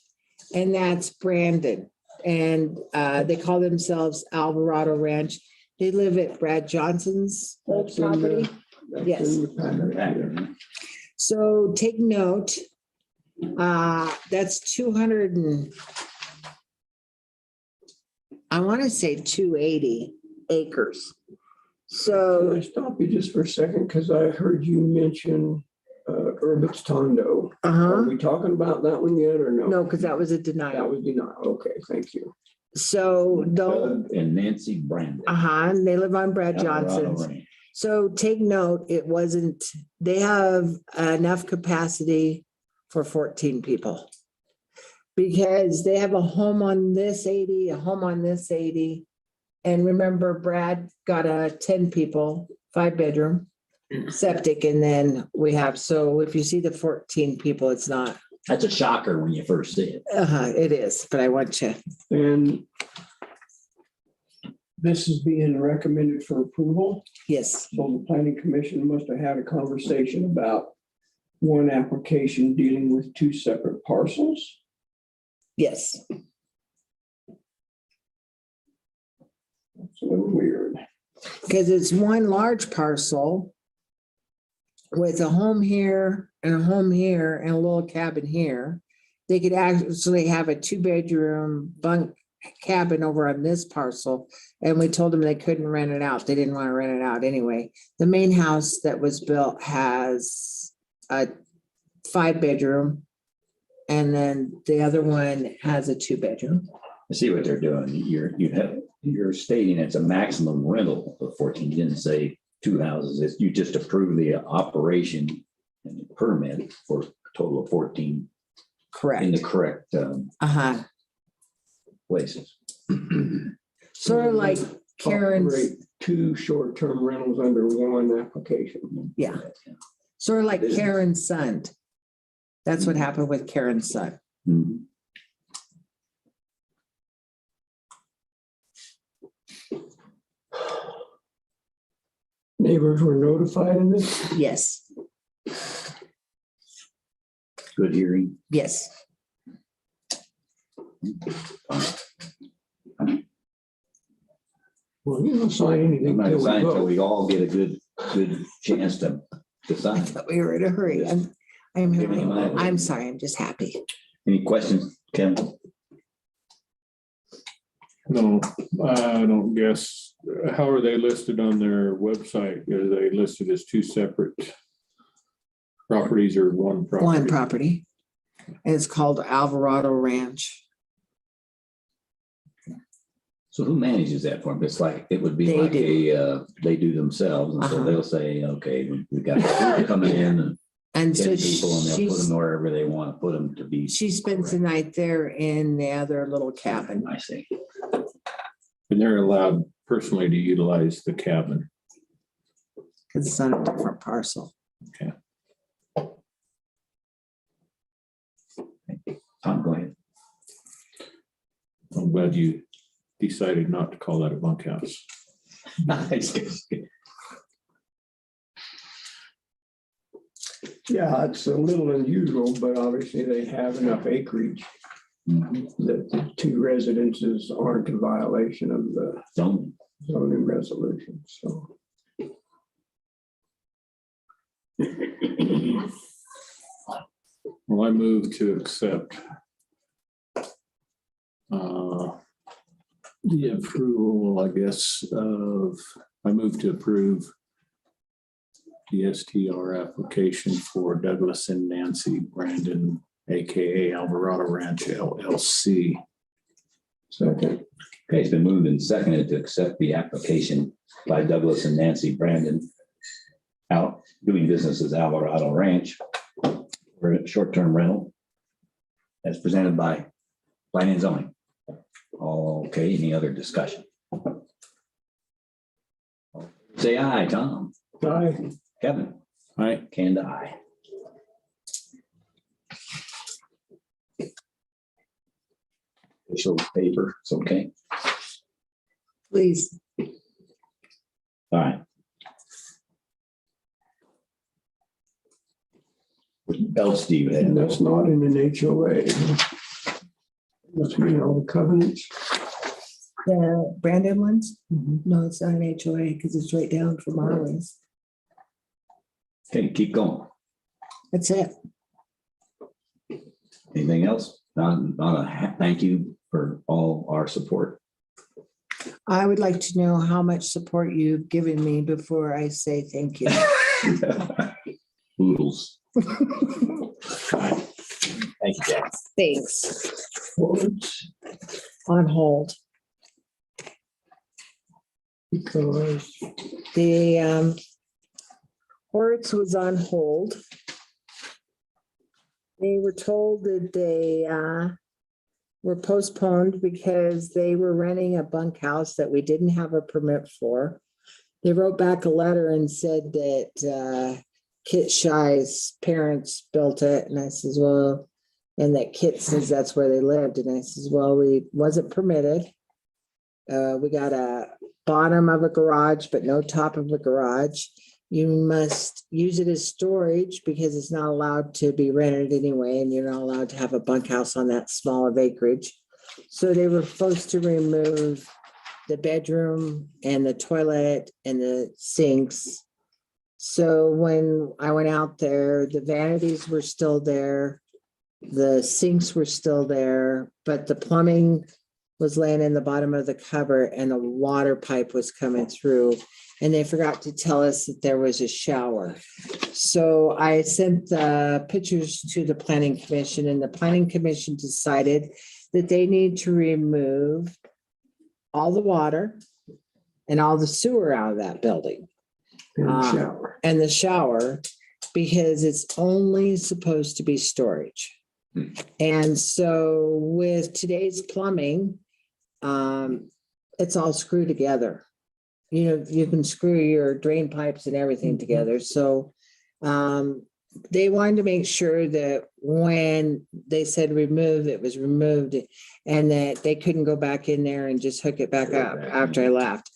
and that's Brandon. And they call themselves Alvarado Ranch. They live at Brad Johnson's old That's in the- property. that's Yes. in the packet. So take note, that's 200 and I want to say 280 acres. Can So, I stop you just for a second? Because I heard you mention Urbit's Tondo. Are we talking about that one yet or no? no, because that was a That denial. would be not, okay, thank you. So Doug and Nancy Brandon. and they live on Brad Alvarado Johnson's. Ranch. So take note, it wasn't, they have enough capacity for 14 people. Because they have a home on this 80, a home on this 80. And remember, Brad got a 10 people, 5-bedroom septic, and then we have, so if you see the 14 people, it's not, That's a shocker when you first see it. it is, but I want you, And this is being recommended for approval. yes, So the planning commission must have had a conversation about one application dealing with two separate parcels. yes. It's a little weird. Because it's one large parcel with a home here and a home here and a little cabin here. They could actually have a 2-bedroom bunk cabin over on this parcel. And we told them they couldn't rent it out. They didn't want to rent it out anyway. The main house that was built has a 5-bedroom. And then the other one has a 2-bedroom. I see what they're doing. You're stating it's a maximum rental of 14. You didn't say 2 houses. You just approved the operation and the permit for a total of 14 in Correct. the correct places. Sort of like Karen's, Operate two short-term rentals under one application. yeah. Sort of like Karen's son. That's what happened with Karen's son. Mhm. Neighbors were notified in this. Yes, Good hearing. yes. Well, you don't sign anything. I'm not till we signing until vote. we all get a good chance to I sign. thought we were in a hurry. I'm sorry, I'm just happy. Any questions, Kevin? No, I don't guess. How are they listed on their website? Are they listed as two separate properties or one property? One property. And it's called Alvarado Ranch. So who manages that for them? It's like, it would be They like do. they do themselves. And so Uh-huh. they'll say, okay, we got people coming in and And 10 so people and they'll put she's, them wherever they want to put them to be. she spends the night there in the other little cabin. I see. And they're allowed personally to utilize the cabin. Because it's on a different parcel. Tom, go ahead. I'm glad you decided not to call that a bunkhouse. Nice. Yeah, it's a little unusual, but obviously they have enough acreage Mhm. that the two residences aren't a violation of the Zoning. zoning resolution, so. Well, I move to accept the approval, I guess, I move to approve the STR application for Douglas and Nancy Brandon, AKA Alvarado Ranch LLC. Second. Okay, it's been moved and seconded to accept the application by Douglas and Nancy Brandon out doing business as Alvarado Ranch for a short-term rental as presented by Planning and Zoning. Okay, any other discussion? Say aye, Tom. Aye. Kevin. Aye. Kanda, aye. Official paper, it's okay. Please. All right. What else do you And have? that's not in an HOA. Must be all the covenants. The Brandon ones? No, it's not an HOA because it's right down from Marlins. Okay, keep going. That's it. Anything else? Not a thank you for all our support. I would like to know how much support you've given me before I say thank you. Oodles. Thank you, Jack. Thanks. Quotes, On hold. because The Hortz was on hold. They were told that they were postponed because they were renting a bunkhouse that we didn't have a permit for. They wrote back a letter and said that Kit Shy's parents built it, and I says, well, and that Kit says that's where they lived, and I says, well, we wasn't permitted. We got a bottom of a garage, but no top of a garage. You must use it as storage because it's not allowed to be rented anyway, and you're not allowed to have a bunkhouse on that small of acreage. So they were supposed to remove the bedroom and the toilet and the sinks. So when I went out there, the vanities were still there. The sinks were still there, but the plumbing was laying in the bottom of the cupboard and the water pipe was coming through. And they forgot to tell us that there was a shower. So I sent the pictures to the planning commission, and the planning commission decided that they need to remove all the water and all the sewer out of that building in the shower. and the shower, because it's only supposed to be storage. And so with today's plumbing, it's all screwed together. You know, you can screw your drain pipes and everything together. So they wanted to make sure that when they said remove, it was removed, and that they couldn't go back in there and just hook it back up after I left.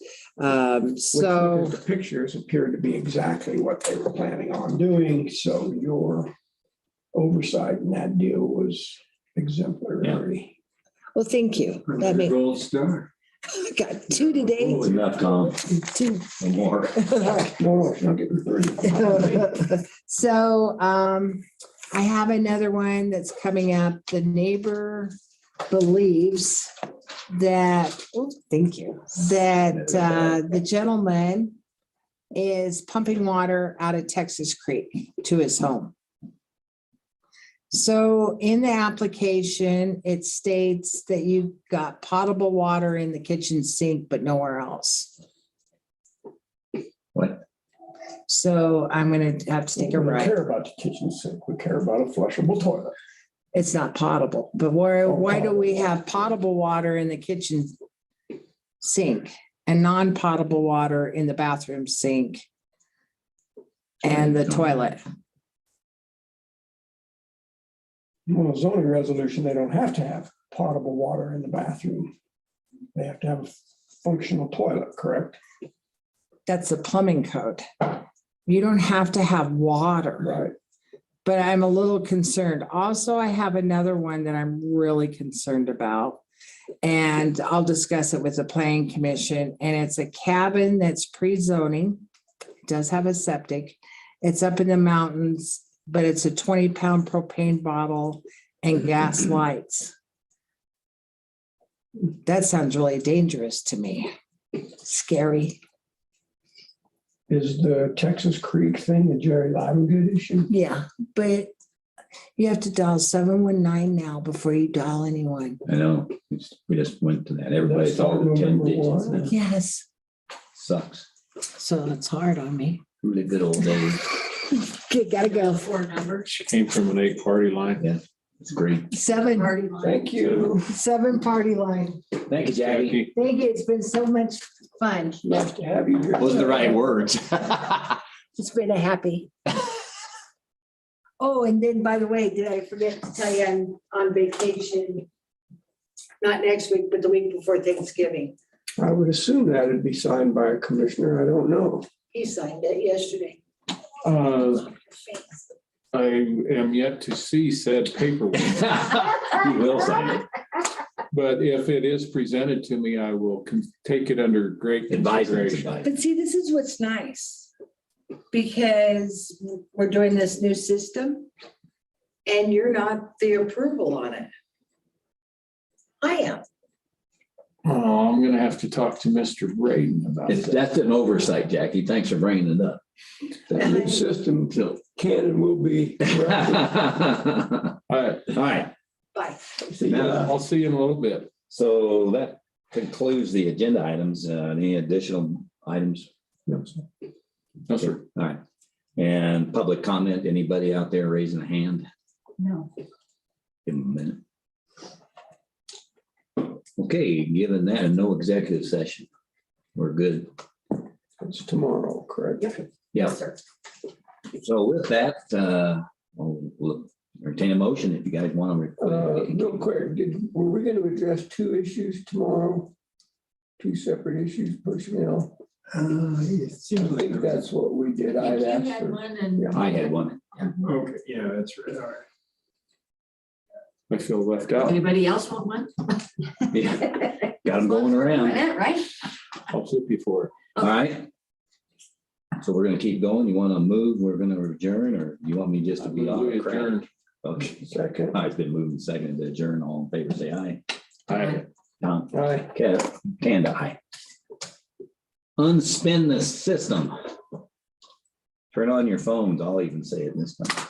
So The pictures appeared to be exactly what they were planning on doing, so your oversight in that deal was exemplary. well, thank you. That made, Gold star. I got 2 today. Enough, Tom. 2. No more. No, it's not getting 30. So I have another one that's coming up. The neighbor believes that, oh, thank you, that the gentleman is pumping water out of Texas Creek to his home. So in the application, it states that you've got potable water in the kitchen sink, but nowhere else. What? So I'm gonna have to take a We don't right. care about the kitchen sink, we care about a flushable toilet. It's not potable, but why do we have potable water in the kitchen sink and non-potable water in the bathroom sink and the toilet? Well, zoning resolution, they don't have to have potable water in the bathroom. They have to have a functional toilet, correct? That's the plumbing code. You don't have to have water. Right. But I'm a little concerned. Also, I have another one that I'm really concerned about. And I'll discuss it with the planning commission. And it's a cabin that's pre-zoning. It does have a septic. It's up in the mountains, but it's a 20-pound propane bottle and gas lights. That sounds really dangerous to me. Scary. Is the Texas Creek thing a Jerry Livengood issue? Yeah, but you have to dial 719 now before you dial anyone. I know. We just went to that. Everybody That's thought all 10 November digits. one. Yes, Sucks. so it's hard on me. Really good old days. Okay, gotta go. She came from an 8-party line. Yeah. It's great. Seven Thank you. party line. Thank you, Jackie. Thank you. It's been so much fun. Nice to have you here. Wasn't the right words. It's been a happy. Oh, and then by the way, did I forget to tell you I'm on vacation? Not next week, but the week before Thanksgiving. I would assume that it'd be signed by a commissioner. I don't know. He signed it yesterday. I am yet to see said paperwork, You will sign it. but if it is presented to me, I will take it under great Advisement. consideration. But see, this is what's nice. Because we're doing this new system and you're not the approval on it. I am. Oh, I'm gonna have to talk to Mr. Braden about that. That's an oversight, Jackie. Thanks for bringing it up. That new system can and will be. All All right, right. Bye. See ya. I'll see you in a little bit. So that concludes the agenda items. Any additional items? No, sir. No, sir. All right. And public comment, anybody out there raising a hand? No. Give them a minute. Okay, given that, no executive session. We're good. It's tomorrow, correct? Yeah. Sir. So with that, we'll entertain a motion if you guys want to. Real quick, were we going to address two issues tomorrow? Two separate issues, personnel? It seems I think like, that's what we did. I'd You asked had for. one and. I had one. okay, yeah, that's right. All right. I feel left out. Anybody else want one? Yeah. Got them going around. Right? I'll flip you for it. All right. So we're gonna keep going. You want to move? We're gonna adjourn, or you want me just to be on the crowd? Adjourn. Okay. Second. I've been moving second to adjourn. All in favor, say aye. Aye. Tom, Aye. Kev, and aye. Unspin the system. Turn on your phones. I'll even say it this time.